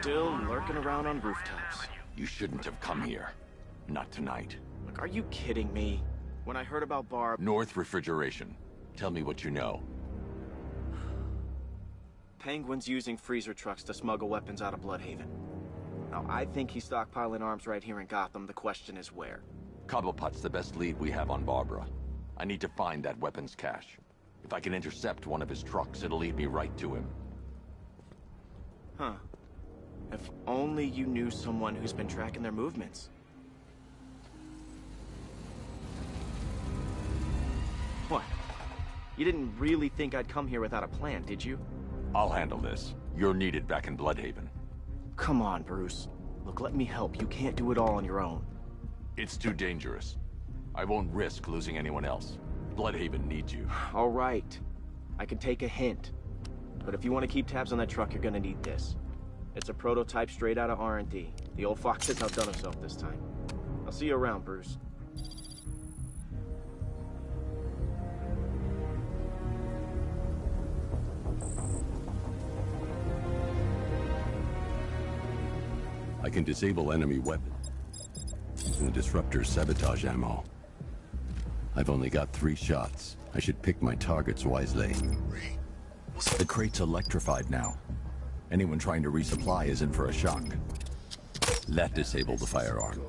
Still lurking around on rooftops. You shouldn't have come here. Not tonight. Look, are you kidding me? When I heard about Barb... North Refrigeration. Tell me what you know. Penguin's using freezer trucks to smuggle weapons out of Bloodhaven. Now, I think he's stockpiling arms right here in Gotham. The question is where. Cobblepot's the best lead we have on Barbara. I need to find that weapons cache. If I can intercept one of his trucks, it'll lead me right to him. Huh. If only you knew someone who's been tracking their movements. What? You didn't really think I'd come here without a plan, did you? I'll handle this. You're needed back in Bloodhaven. Come on, Bruce. Look, let me help. You can't do it all on your own. It's too dangerous. I won't risk losing anyone else. Bloodhaven needs you. All right. I can take a hint. But if you want to keep tabs on that truck, you're gonna need this. It's a prototype straight out of R&D. The old fox has outdone himself this time. I'll see you around, Bruce. I can disable enemy weapons using the disruptor's sabotage ammo. I've only got 3 shots. I should pick my targets wisely. The crate's electrified now. Anyone trying to resupply is in for a shock. That disabled the firearm.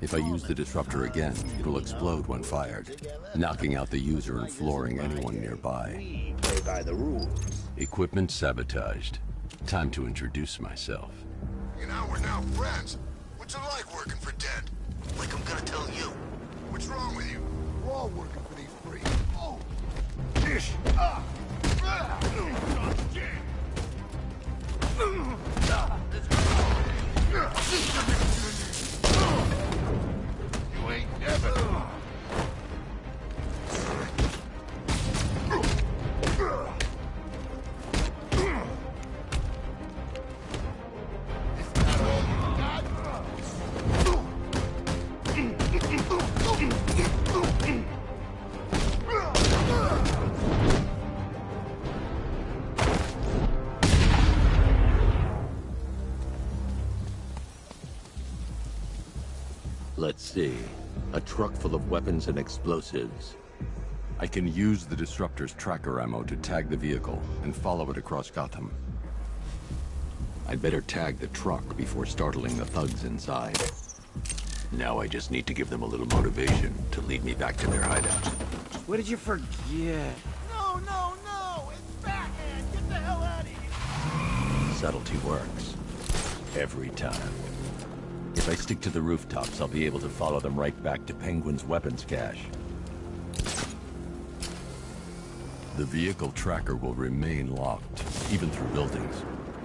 If I use the disruptor again, it'll explode when fired, knocking out the user and flooring anyone nearby. Play by the rules. Equipment sabotaged. Time to introduce myself. You know, we're now friends. What's it like working for Dead? Like I'm gonna tell you. What's wrong with you? We're all working for these freaks. Oh! Ish! Ah! You ain't never. Let's see. A truck full of weapons and explosives. I can use the disruptor's tracker ammo to tag the vehicle and follow it across Gotham. I'd better tag the truck before startling the thugs inside. Now I just need to give them a little motivation to lead me back to their hideout. What did you forget? No, no, no! It's Batman! Get the hell out of here! Subtlety works. Every time. If I stick to the rooftops, I'll be able to follow them right back to Penguin's weapons cache. The vehicle tracker will remain locked, even through buildings,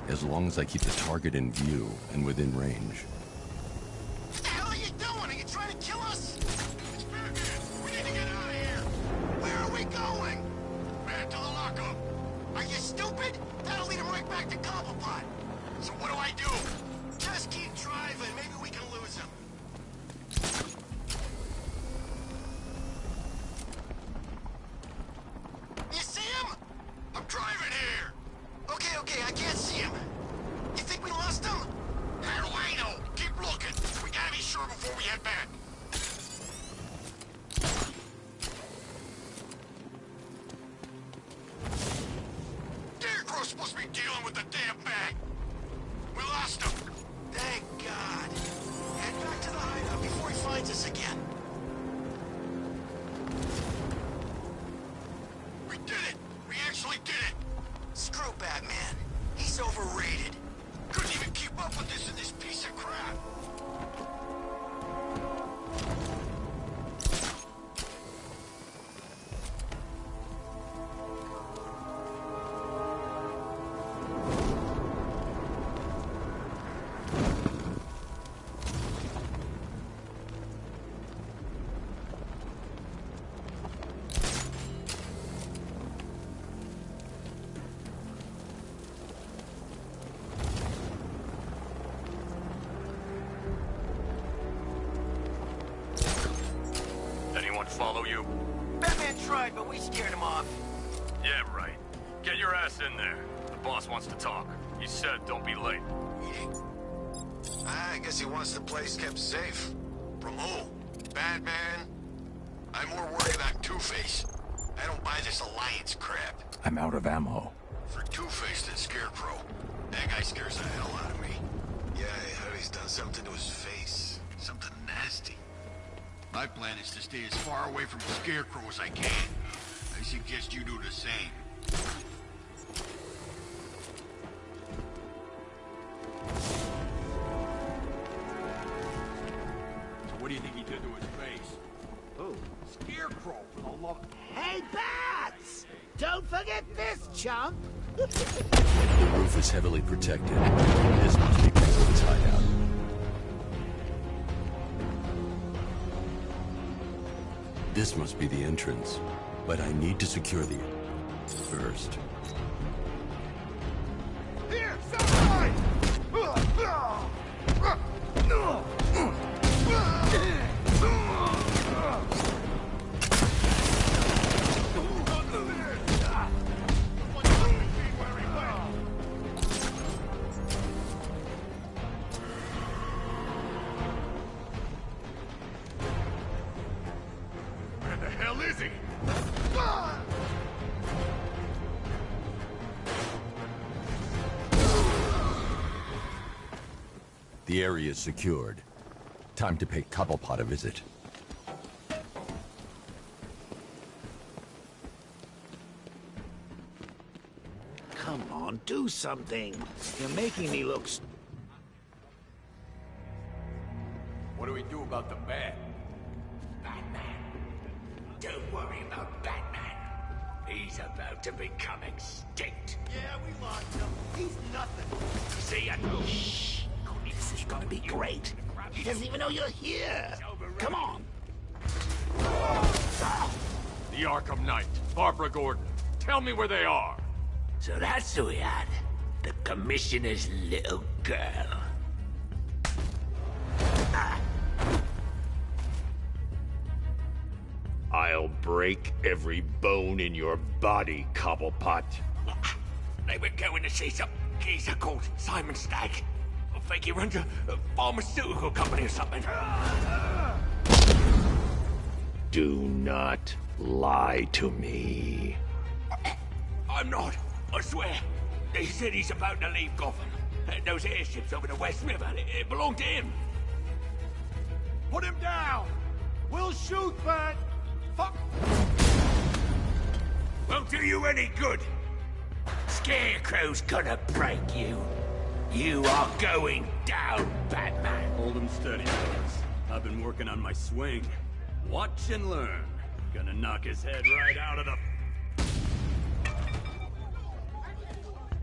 as long as I keep the target in view and within range. What the hell are you doing? Are you trying to kill us? It's Batman. We need to get out of here. Where are we going? Back to the lockup. Are you stupid? That'll lead him right back to Cobblepot. So what do I do? Just keep driving. Maybe we can lose him. You see him? I'm driving here. Okay, I can't see him. You think we lost him? How do I know? Keep looking. We gotta be sure before we head back. Scarecrow's supposed to be dealing with the damn bag. We lost him. Thank God. Head back to the hideout before he finds us again. We did it. We actually did it. Screw Batman. He's overrated. Couldn't even keep up with this in this piece of crap. Follow you? Batman tried, but we scared him off. Yeah, right. Get your ass in there. The boss wants to talk. He said don't be late. I guess he wants the place kept safe. From who? Batman? I'm more worried about Two-Face. I don't buy this Alliance crap. I'm out of ammo. For Two-Face than Scarecrow. That guy scares the hell out of me. Yeah, I heard he's done something to his face. Something nasty. My plan is to stay as far away from Scarecrow as I can. I suggest you do the same. So what do you think he did to his face? Who? Scarecrow, for the love... Hey, Bats! Don't forget this, chump! The roof is heavily protected. This must be Penguin's hideout. This must be the entrance, but I need to secure the... first. Here, somebody! Where the hell is he? The area is secured. Time to pay Cobblepot a visit. Come on, do something. You're making me look... What do we do about the bat? Batman. Don't worry about Batman. He's about to become extinct. Yeah, we lost him. He's nothing. See ya. Shh! This is gonna be great. He doesn't even know you're here. Come on. The Arkham Knight, Barbara Gordon. Tell me where they are. So that's who we had. The Commissioner's little girl. I'll break every bone in your body, Cobblepot. They were going to see some geezer called Simon Stagg. I think he runs a pharmaceutical company or something. Do not lie to me. I'm not. I swear. They said he's about to leave Gotham. Those airships over the West River, it belonged to him. Put him down! We'll shoot, but... Fuck! Won't do you any good. Scarecrow's gonna break you. You are going down, Batman. Hold him steady, fellas. I've been working on my swing. Watch and learn. Gonna knock his head right out of the...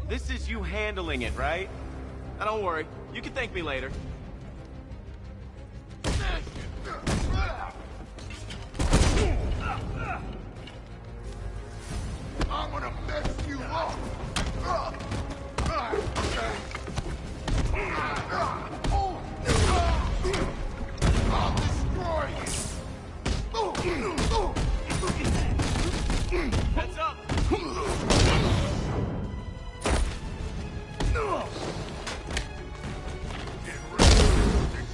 This is you handling it, right? Now don't worry, you can thank me later. I'm gonna mess you up! I'll destroy you! Heads up! This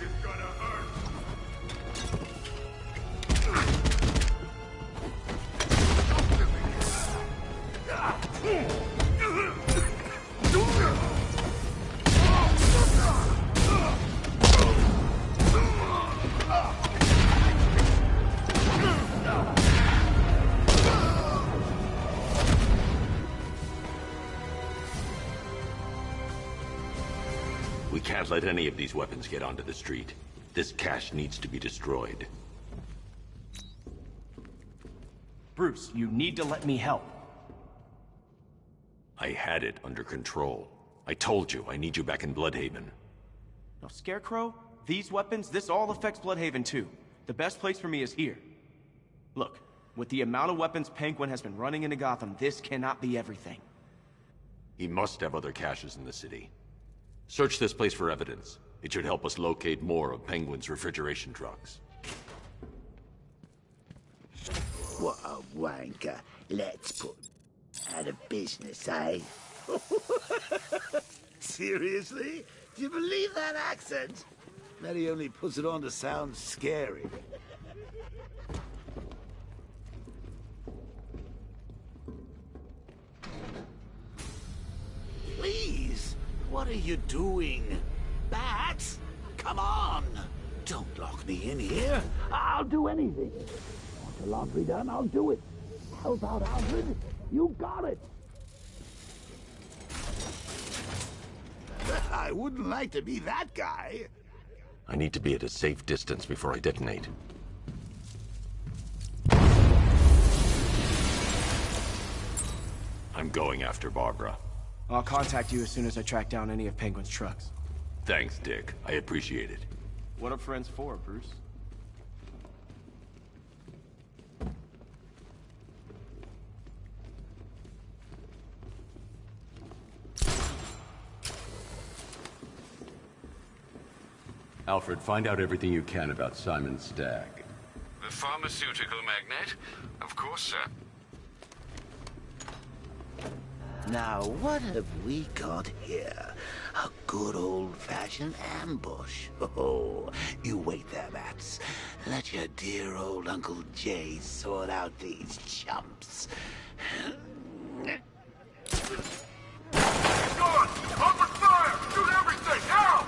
is gonna hurt! We can't let any of these weapons get onto the street. This cache needs to be destroyed. Bruce, you need to let me help. I had it under control. I told you, I need you back in Bloodhaven. Now, Scarecrow, these weapons, this all affects Bloodhaven too. The best place for me is here. Look, with the amount of weapons Penguin has been running into Gotham, this cannot be everything. He must have other caches in the city. Search this place for evidence. It should help us locate more of Penguin's refrigeration trucks. What a wanker. Let's put out of business, eh? Seriously? Do you believe that accent? That he only puts it on to sound scary. Please, what are you doing? Bats? Come on! Don't lock me in here. I'll do anything. Want the laundry done? I'll do it. Help out, Alfred. You got it. I wouldn't like to be that guy. I need to be at a safe distance before I detonate. I'm going after Barbara. I'll contact you as soon as I track down any of Penguin's trucks. Thanks, Dick. I appreciate it. What are friends for, Bruce? Alfred, find out everything you can about Simon Stagg. The pharmaceutical magnate? Of course, sir. Now, what have we got here? A good old-fashioned ambush. Oh, you wait there, Bats. Let your dear old Uncle Jay sort out these chumps. Guard! Open fire! Shoot everything! Now!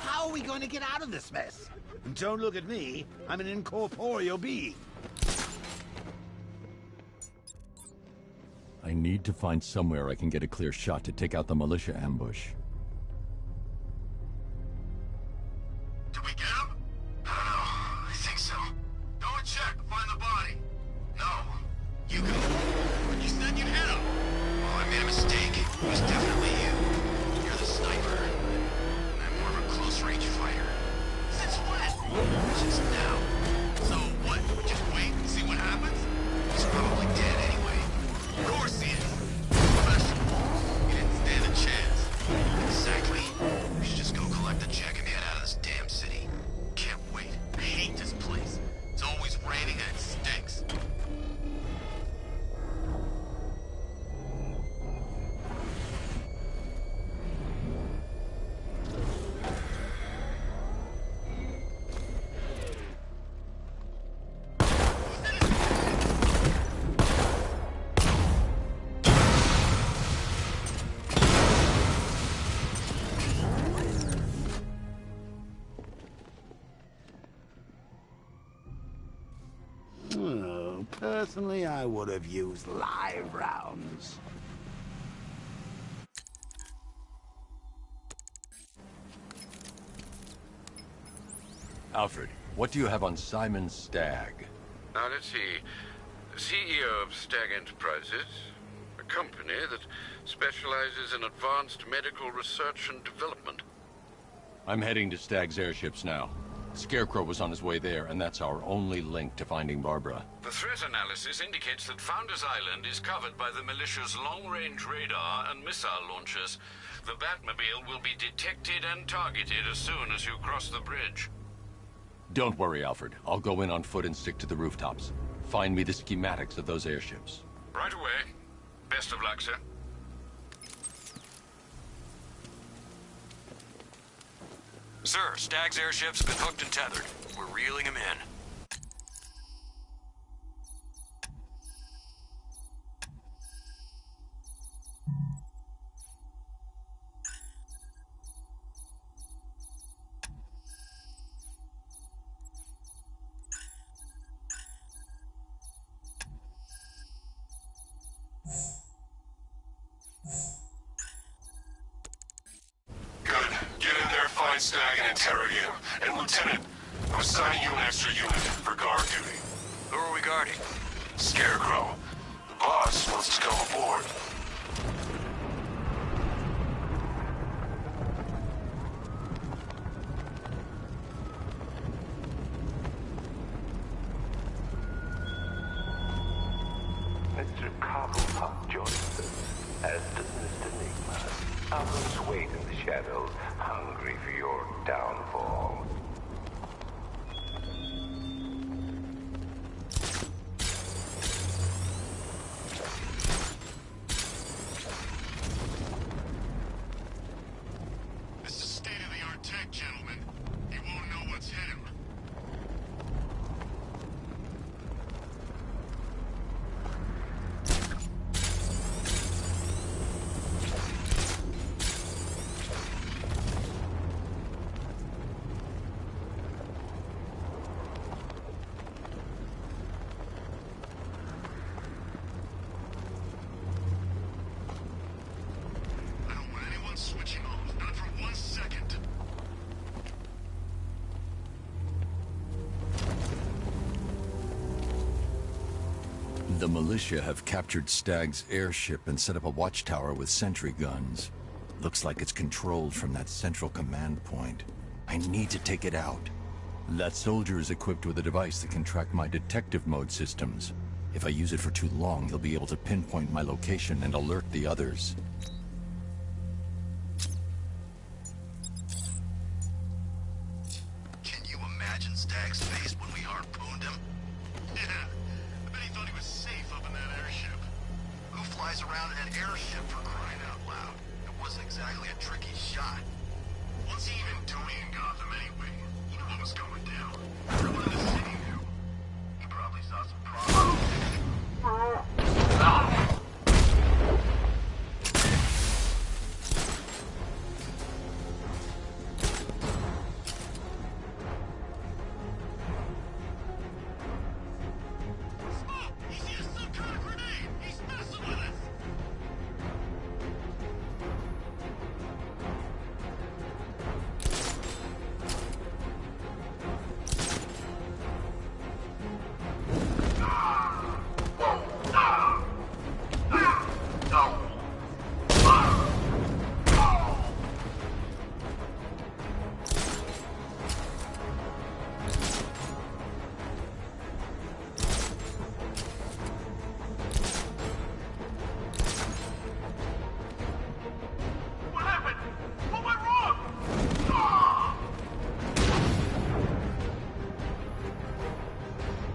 How are we going to get out of this mess? Don't look at me. I'm an incorporeal being. I need to find somewhere I can get a clear shot to take out the militia ambush. Did we get him? I don't know. I think so. Go and check. Find the body. No. You go. You said you'd hit him. Oh, I made a mistake. It was definitely you. You're the sniper. And I'm more of a close-range fighter. Since when? Just now. So what? Just wait and see what happens? He's probably dead anyway. Of course he is. Professional. He didn't stand a chance. Exactly. We should just go collect the check and head out of this damn city. Can't wait. I hate this place. It's always raining and it stinks. Personally, I would have used live rounds. Alfred, what do you have on Simon Stagg? Now, let's see. CEO of Stagg Enterprises, a company that specializes in advanced medical research and development. I'm heading to Stagg's airships now. Scarecrow was on his way there, and that's our only link to finding Barbara. The threat analysis indicates that Founders Island is covered by the militia's long-range radar and missile launchers. The Batmobile will be detected and targeted as soon as you cross the bridge. Don't worry, Alfred. I'll go in on foot and stick to the rooftops. Find me the schematics of those airships. Right away. Best of luck, sir. Sir, Stagg's airships have been hooked and tethered. We're reeling him in. Good. Get in there, find Stagg and interrogate him. And Lieutenant, I'm assigning you an extra unit for guard duty. Who are we guarding? Scarecrow. The boss wants to come aboard. Mr. Cobblepot joins us, as does Mr. Nigma. Others wait in the shadows, hungry for your downfall. This is state-of-the-art tech, gentlemen. He won't know what's hit him. I don't want anyone switching off, not for 1 second. The militia have captured Stagg's airship and set up a watchtower with sentry guns. Looks like it's controlled from that central command point. I need to take it out. That soldier is equipped with a device that can track my detective mode systems. If I use it for too long, he'll be able to pinpoint my location and alert the others. Can you imagine Stagg's face when we harpooned him? Yeah, I bet he thought he was safe up in that airship. Who flies around in an airship for crying out loud? It wasn't exactly a tricky shot. What's he even doing in Gotham anyway? You know what was going down. Everyone in the city knew. He probably saw some problems.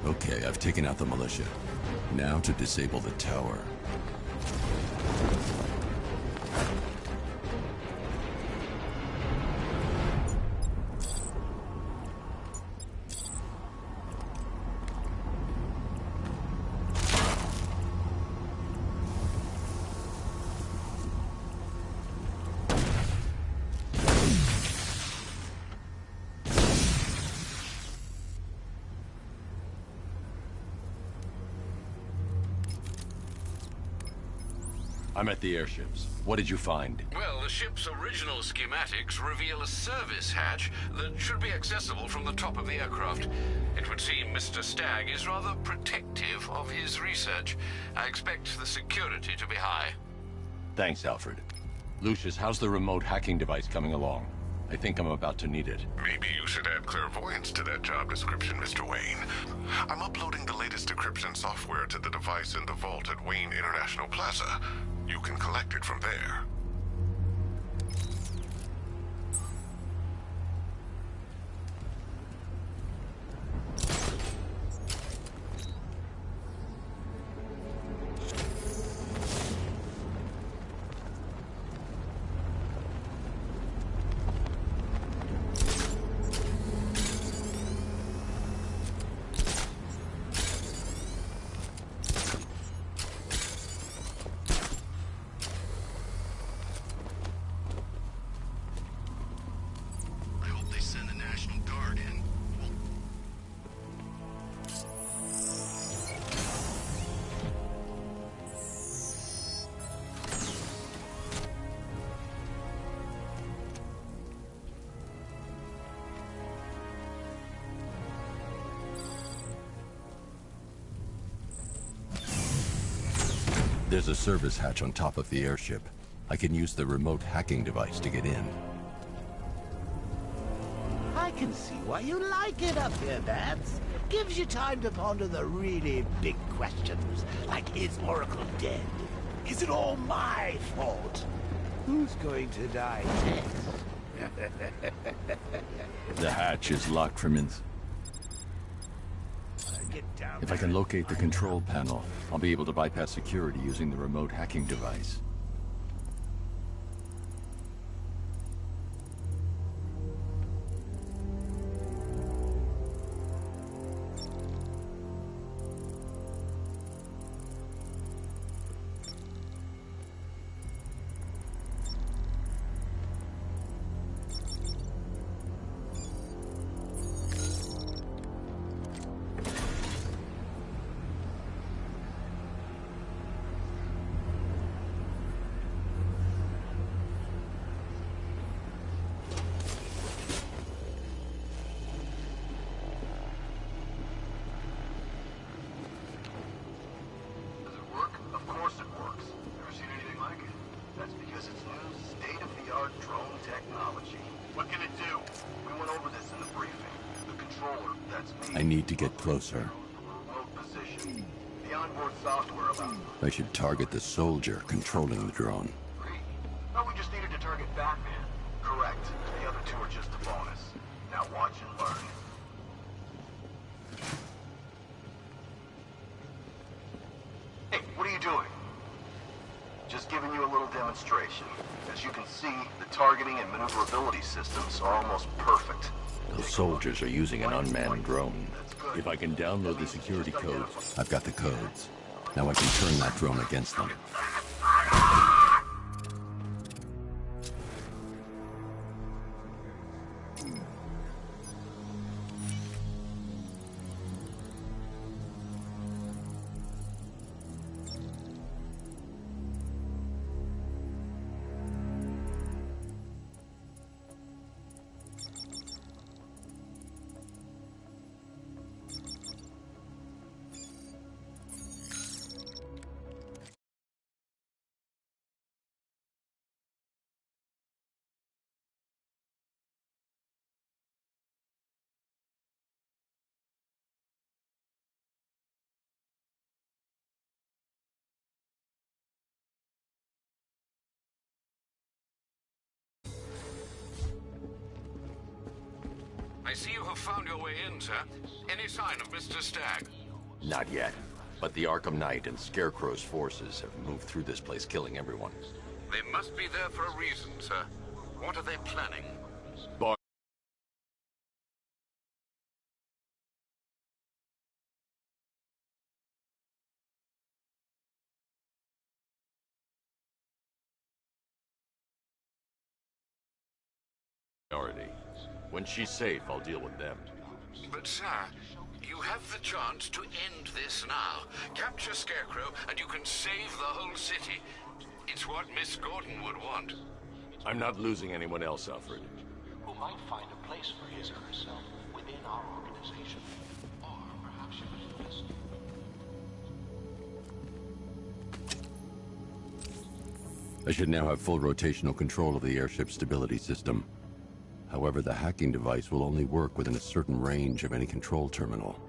Okay, I've taken out the militia. Now to disable the tower. I'm at the airships. What did you find? Well, the ship's original schematics reveal a service hatch that should be accessible from the top of the aircraft. It would seem Mr. Stagg is rather protective of his research. I expect the security to be high. Thanks, Alfred. Lucius, how's the remote hacking device coming along? I think I'm about to need it. Maybe you should add clairvoyance to that job description, Mr. Wayne. I'm uploading the latest decryption software to the device in the vault at Wayne International Plaza. You can collect it from there. There's a service hatch on top of the airship. I can use the remote hacking device to get in. I can see why you like it up here, Bats. Gives you time to ponder the really big questions, like is Oracle dead? Is it all my fault? Who's going to die next? The hatch is locked from inside. If I can locate the control panel, I'll be able to bypass security using the remote hacking device. I need to get closer. I should target the soldier controlling the drone. No, we just needed to target Batman. Correct. The other two are just a bonus. Now watch and learn. Hey, what are you doing? Just giving you a little demonstration. As you can see, the targeting and maneuverability systems are almost perfect. The soldiers are using an unmanned drone. If I can download the security codes, I've got the codes. Now I can turn that drone against them. I see you have found your way in, sir. Any sign of Mr. Stagg? Not yet. But the Arkham Knight and Scarecrow's forces have moved through this place, killing everyone. They must be there for a reason, sir. What are they planning? When she's safe, I'll deal with them. But, sir, you have the chance to end this now. Capture Scarecrow, and you can save the whole city. It's what Miss Gordon would want. I'm not losing anyone else, Alfred. Who might find a place for his or herself within our organization. Or perhaps you could invest. I should now have full rotational control of the airship stability system. However, the hacking device will only work within a certain range of any control terminal.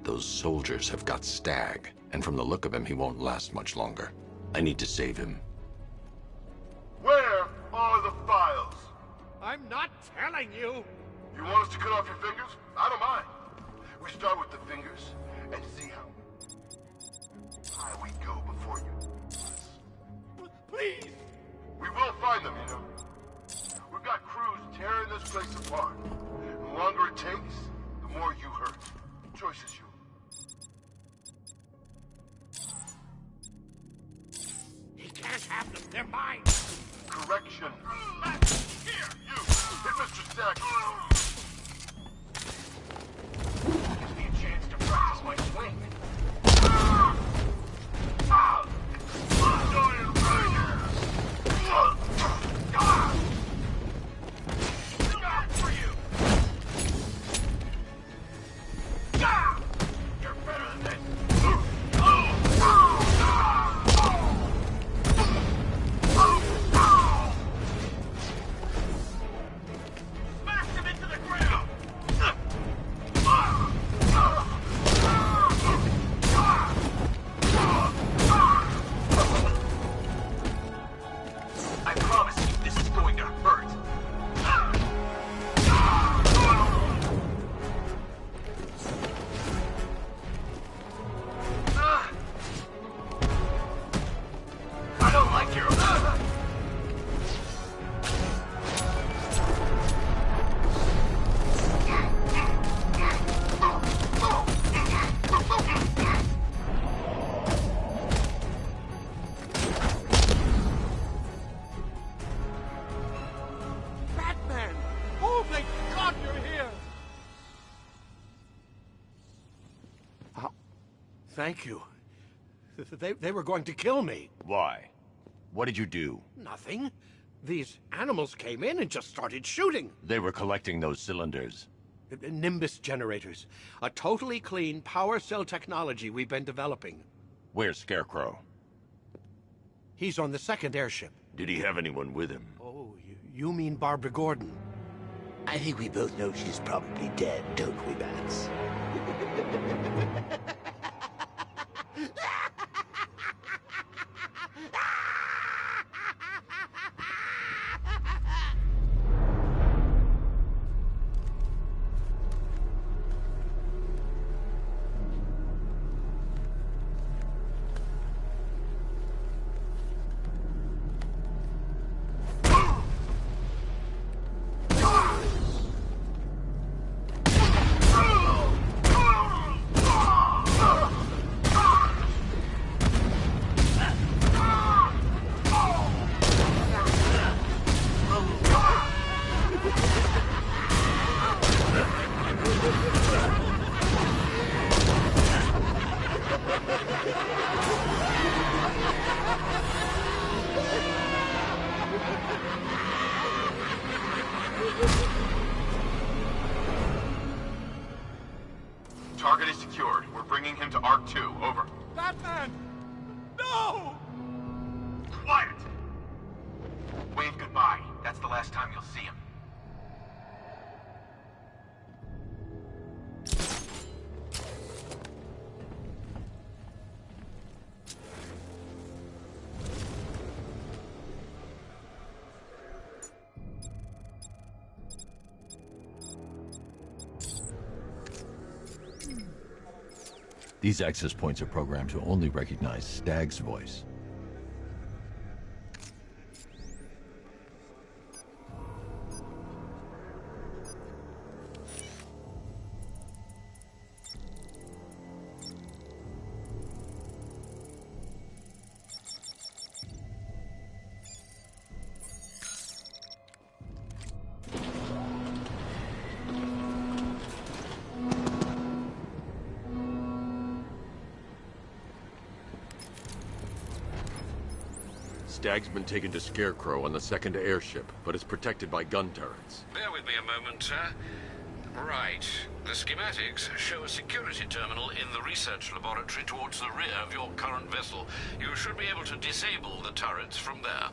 Those soldiers have got Stag, and from the look of him, he won't last much longer. I need to save him. Where are the files? I'm not telling you! You want us to cut off your fingers? I don't mind. We start with the fingers and see how high we go before you. Please! We will find them, you know. We've got crews tearing this place apart. The longer it takes, the more you hurt. Choice is yours. He can't have them. They're mine. Correction. Here, you. Hit Mr. Stack. Gives me a chance to practice my swing. For you. You're better than this. Smash him into the ground. I promise you this is going to hurt. I don't like your... Batman! Oh, thank God you're here! Thank you. They were going to kill me. Why? What did you do? Nothing. These animals came in and just started shooting. They were collecting those cylinders. Nimbus generators. A totally clean power cell technology we've been developing. Where's Scarecrow? He's on the second airship. Did he have anyone with him? Oh, you mean Barbara Gordon? I think we both know she's probably dead, don't we, Bats? Target is secured. We're bringing him to Ark 2. Over. Batman! No! Quiet! Wave goodbye. That's the last time you'll see him. These access points are programmed to only recognize Stag's voice. Stag's been taken to Scarecrow on the second airship, but is protected by gun turrets. Bear with me a moment, sir. Right. The schematics show a security terminal in the research laboratory towards the rear of your current vessel. You should be able to disable the turrets from there.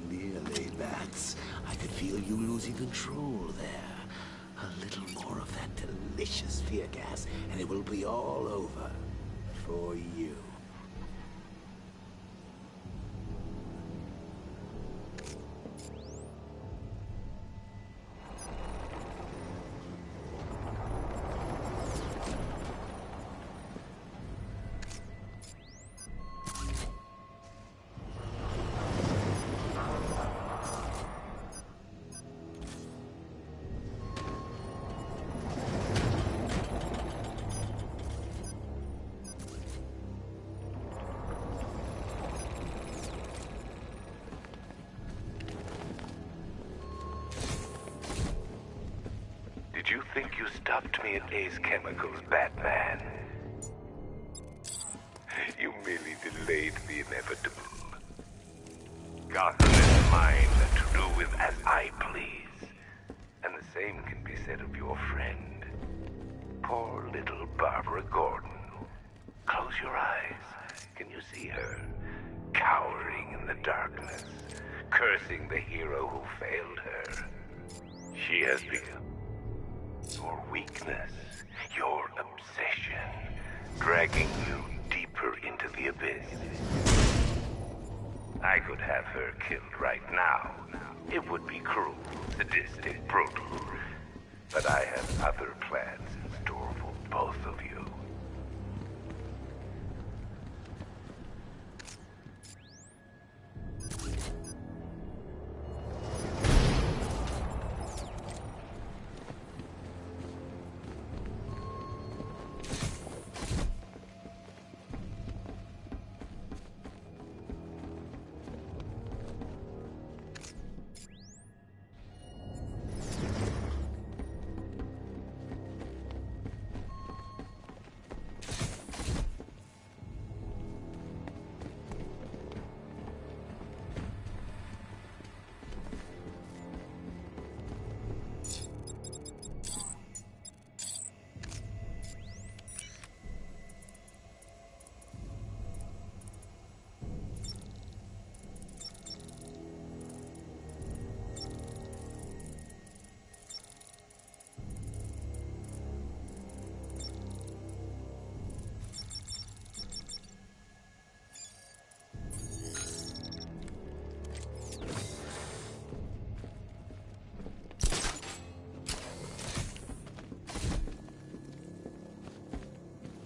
Nearly, Bats. I could feel you losing control there. A little more of that delicious fear gas, and it will be all over. For you. Did you think you stopped me at Ace Chemicals, Batman? You merely delayed the inevitable. Gotham is mine to do with as I please. And the same can be said of your friend. Poor little Barbara Gordon. Close your eyes. Can you see her? Cowering in the darkness, cursing the hero who failed her. She has become your weakness, your obsession, dragging you deeper into the abyss. I could have her killed right now. It would be cruel, sadistic, brutal. But I have other plans in store for both of you.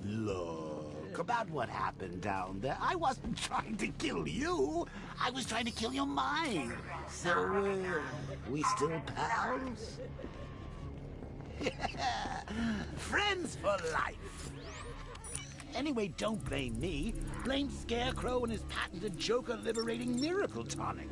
Look, about what happened down there. I wasn't trying to kill you. I was trying to kill your mind. So, we still pals? Friends for life. Anyway, don't blame me. Blame Scarecrow and his patented Joker-liberating miracle tonic.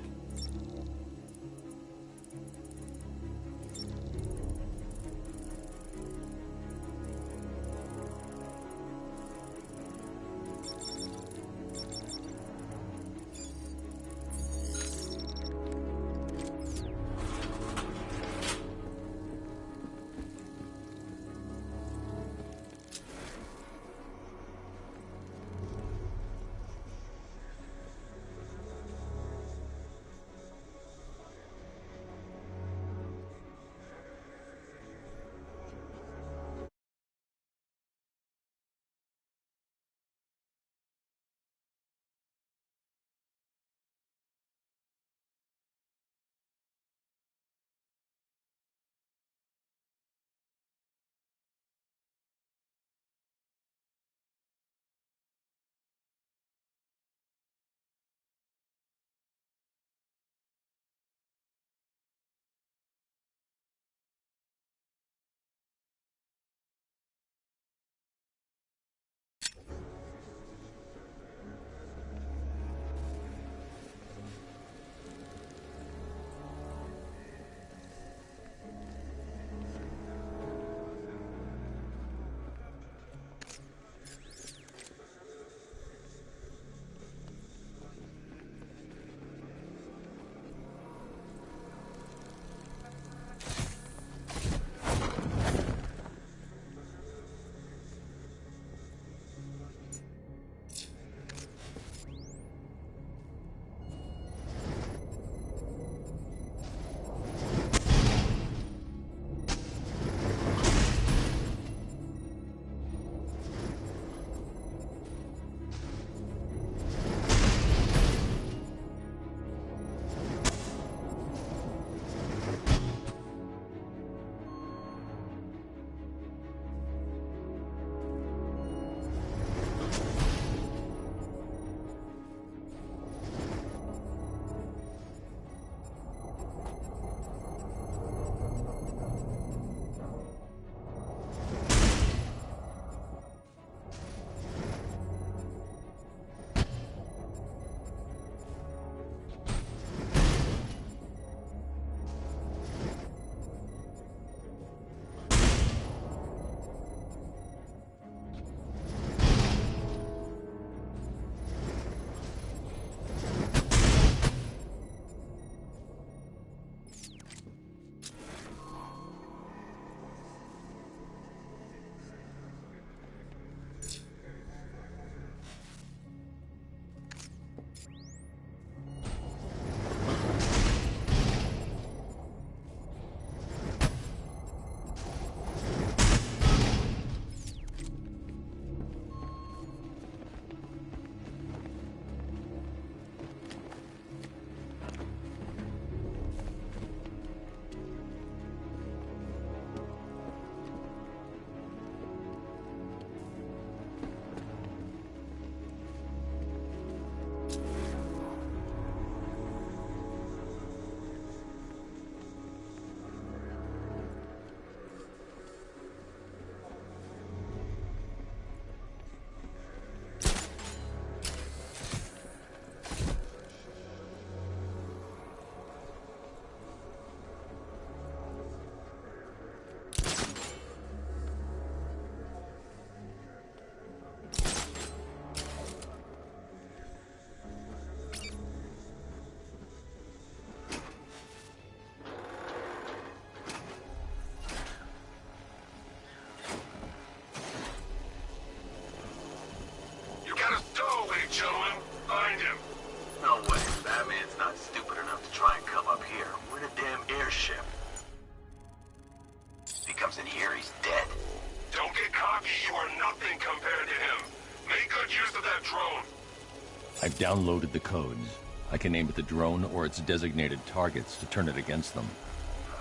I've downloaded the codes. I can aim at the drone or its designated targets to turn it against them.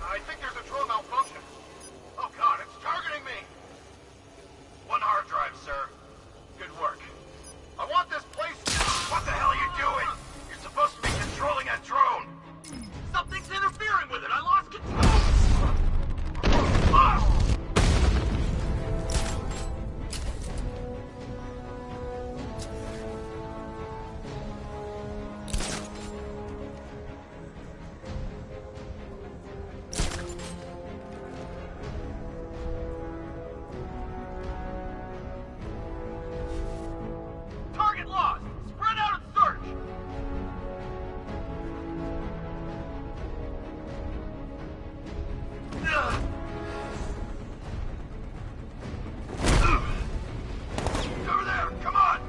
I think there's a drone malfunction. Oh god, it's targeting me! One hard drive, sir. Good work. I want this place... What the hell are you doing? You're supposed to be controlling that drone. Something's interfering with it. I lost control. Ah! Target lost! Spread out and search! Over there! Come on!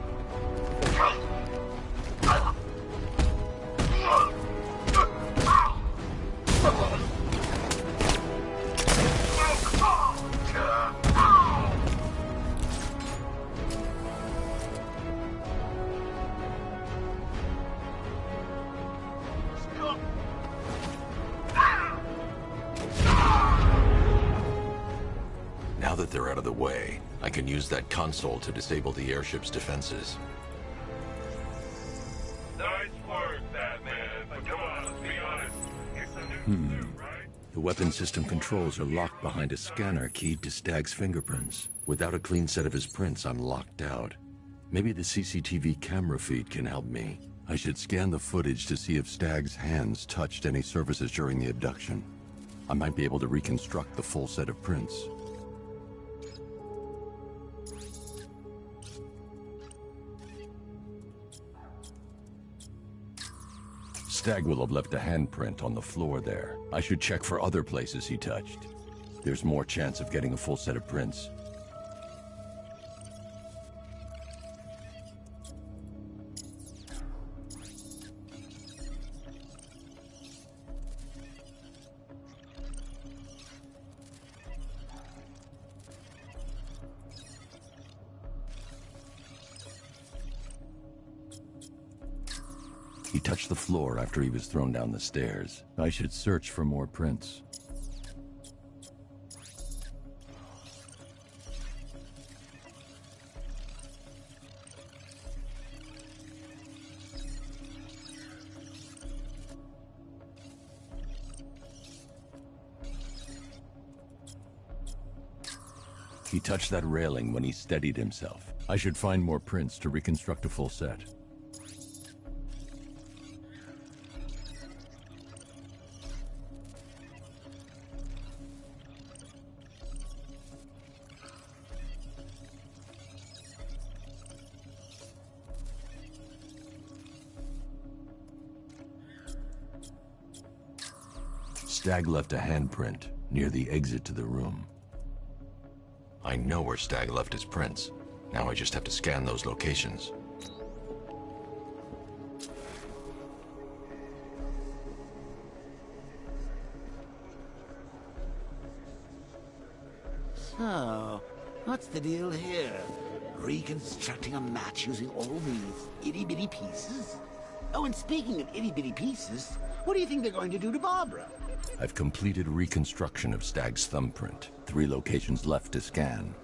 Now that they're out of the way, I can use that console to disable the airship's defenses. Nice work, Batman. But come on, let's be honest. It's a new suit, right? The weapon system controls are locked behind a scanner keyed to Stag's fingerprints. Without a clean set of his prints, I'm locked out. Maybe the CCTV camera feed can help me. I should scan the footage to see if Stag's hands touched any surfaces during the abduction. I might be able to reconstruct the full set of prints. Stag will have left a handprint on the floor there. I should check for other places he touched. There's more chance of getting a full set of prints. He touched the floor after he was thrown down the stairs. I should search for more prints. He touched that railing when he steadied himself. I should find more prints to reconstruct a full set. Stag left a handprint near the exit to the room. I know where Stag left his prints. Now I just have to scan those locations. So, what's the deal here? Reconstructing a match using all these itty-bitty pieces? Oh, and speaking of itty-bitty pieces, what do you think they're going to do to Barbara? I've completed reconstruction of Stag's thumbprint. 3 locations left to scan.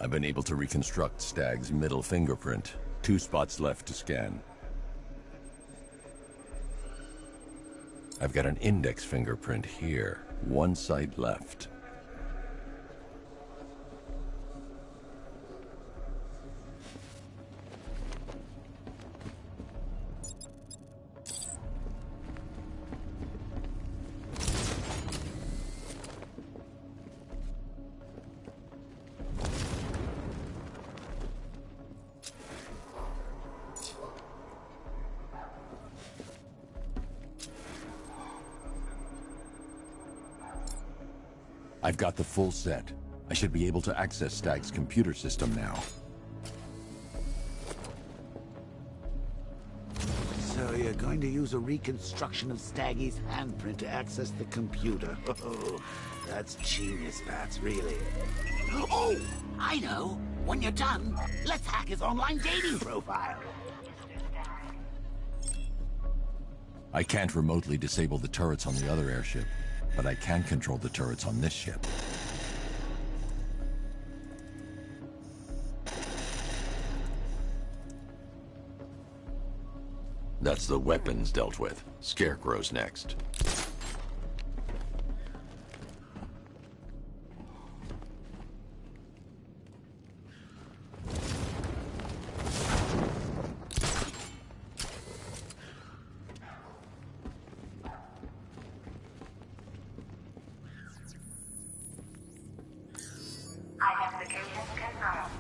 I've been able to reconstruct Stag's middle fingerprint. 2 spots left to scan. I've got an index fingerprint here. 1 site left. I've got the full set. I should be able to access Stag's computer system now. So you you're going to use a reconstruction of Staggy's handprint to access the computer. Oh, that's genius, Vats, really. Oh, I know. When you're done, let's hack his online dating profile. I can't remotely disable the turrets on the other airship, but I can control the turrets on this ship. That's the weapons dealt with. Scarecrow's next. Identification confirmed.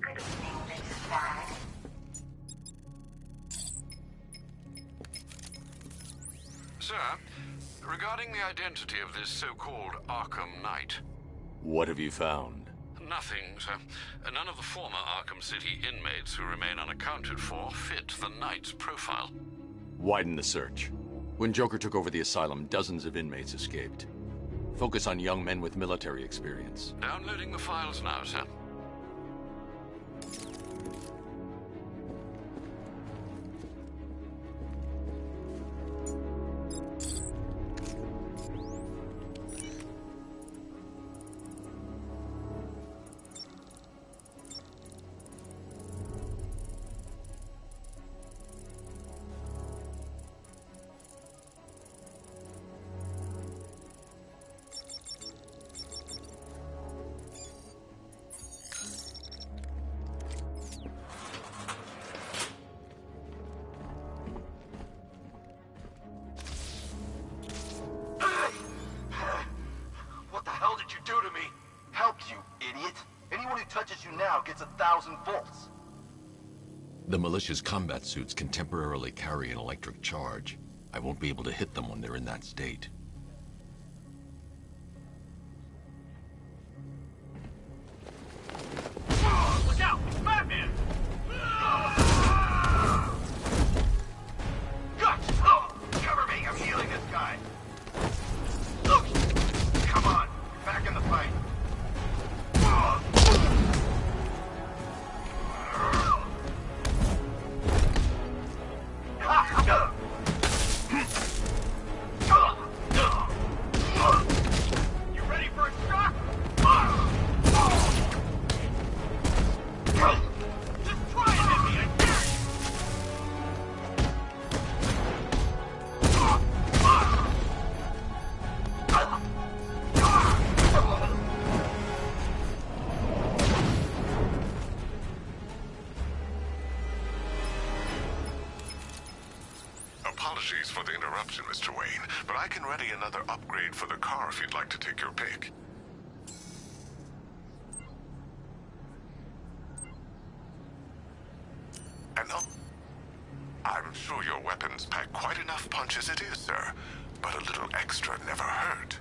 Good evening, Mrs. Stagg. Sir, regarding the identity of this so-called Arkham Knight. What have you found? Nothing, sir. None of the former Arkham City inmates who remain unaccounted for fit the Knight's profile. Widen the search. When Joker took over the asylum, dozens of inmates escaped. Focus on young men with military experience. Downloading the files now, sir. What the hell did you do to me? Helped you, idiot. Anyone who touches you now gets 1,000 volts. The militia's combat suits can temporarily carry an electric charge. I won't be able to hit them when they're in that state. Look out! It's Batman! Gosh! Oh, cover me! I'm healing this guy. Come on, you're back in the fight. You ready for a shock? Just try and hit me, I dare Apologies for the interruption, Mr. Wayne, but I can ready another upgrade for the car if you'd like to take your pick. And I'm sure your weapons pack quite enough punch as it is, sir, but a little extra never hurt.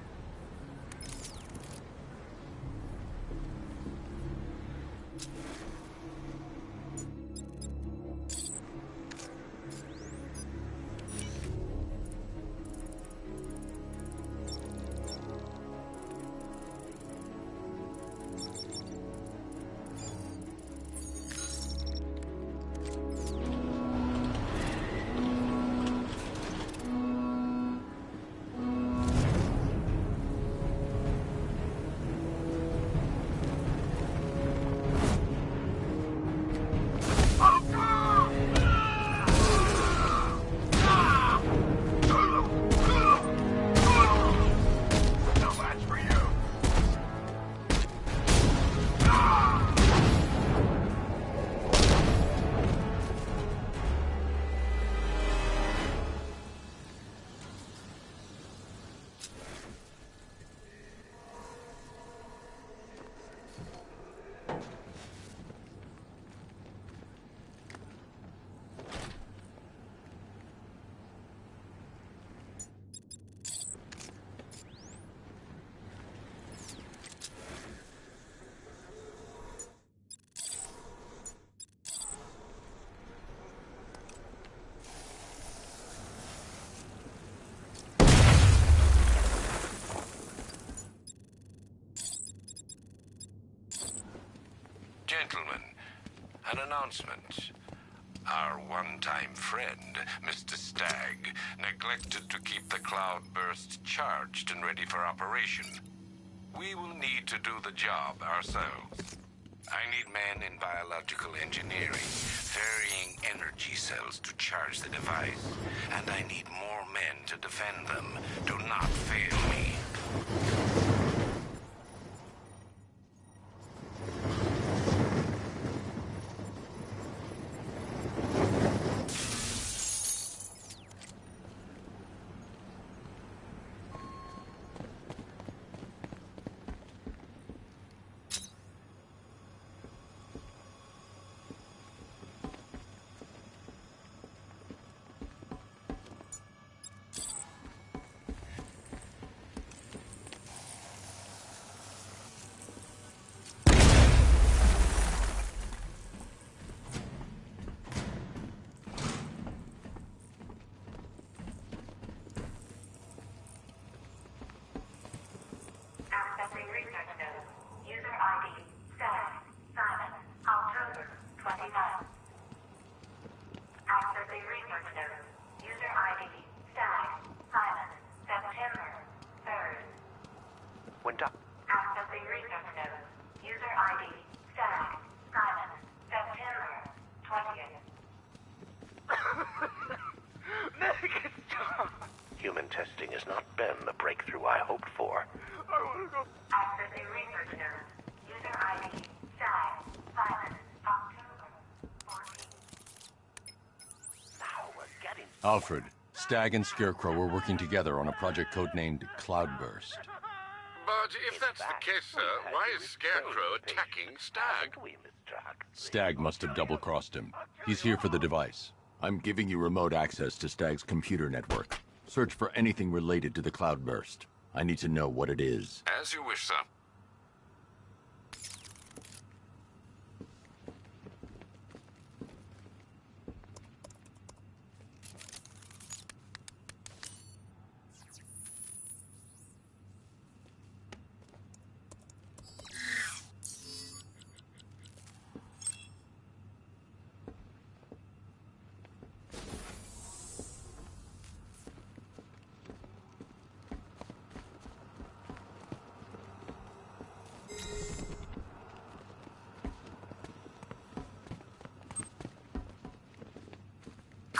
announcement. Our one-time friend, Mr. Stagg, neglected to keep the cloudburst charged and ready for operation. We will need to do the job ourselves. I need men in biological engineering, varying energy cells to charge the device, and I need more men to defend them. Do not fail me. Human testing has not been the breakthrough I hoped for. I want to go. Accessing research node. User ID, Stag, Simon, October 14th. Now we're getting... Alfred, Stagg and Scarecrow were working together on a project codenamed Cloudburst. But if that's the case, sir, why is Scarecrow attacking Stagg? Stagg must have double-crossed him. He's here for the device. I'm giving you remote access to Stagg's computer network. Search for anything related to the Cloudburst. I need to know what it is. As you wish, sir.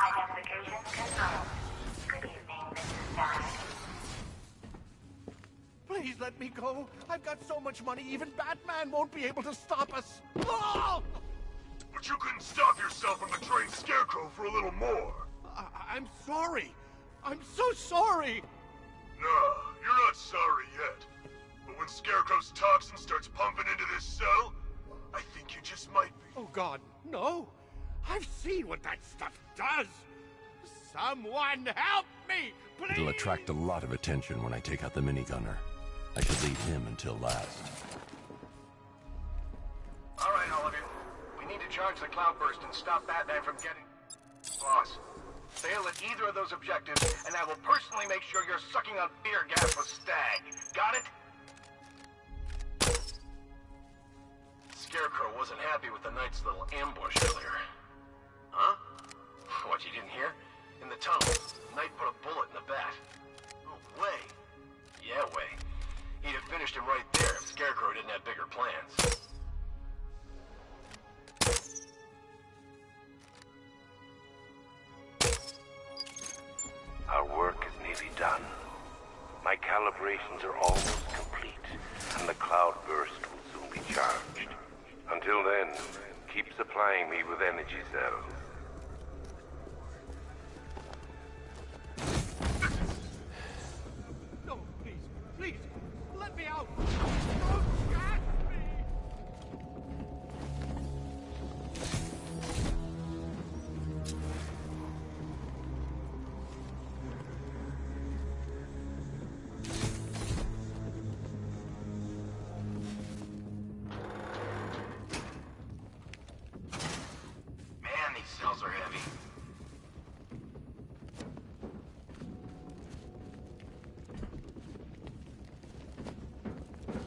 Identification confirmed. Good evening, Mrs. Stagg. Please let me go. I've got so much money, even Batman won't be able to stop us. Oh! But you couldn't stop yourself from betraying Scarecrow for a little more. I'm sorry. I'm so sorry. No, you're not sorry yet. But when Scarecrow's toxin starts pumping into this cell, I think you just might be. Oh, God, no. I've seen what that stuff does. Someone help me, please! It'll attract a lot of attention when I take out the minigunner. I should leave him until last. All right, all of you. We need to charge the Cloudburst and stop Batman from getting... Boss, fail at either of those objectives, and I will personally make sure you're sucking on beer gas with Stagg. Got it? Scarecrow wasn't happy with the Knight's little ambush earlier. Huh? What, you didn't hear? In the tunnel, Knight put a bullet in the bat. No way. Yeah, way. He'd have finished him right there if Scarecrow didn't have bigger plans. Our work is nearly done. My calibrations are almost complete, and the Cloudburst will soon be charged. Until then, keep supplying me with energy cells. No, please, let me out. Don't catch me. Man, these cells are heavy.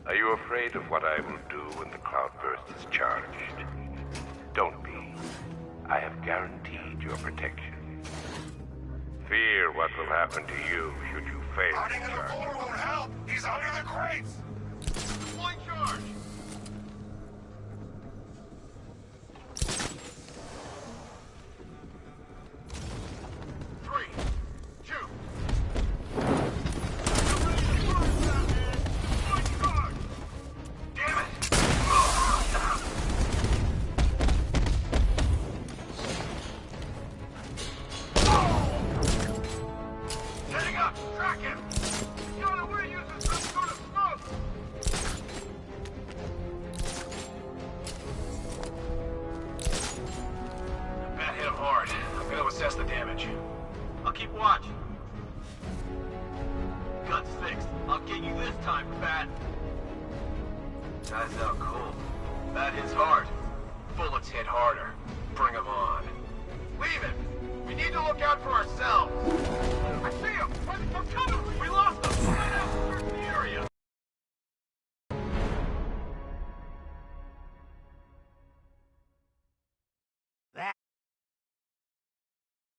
Are you afraid of what I will do when the Cloudburst is charged? Don't be. I have guaranteed your protection. Fear what will happen to you should you fail. Running in the floor won't help. He's under the crates. Deploying charge. Assess the damage. I'll keep watch. Gun's fixed. I'll get you this time, Bat. Guys out cool. That hits hard. Bullets hit harder. Bring 'em on. Leave it. We need to look out for ourselves. I see him. I'm coming.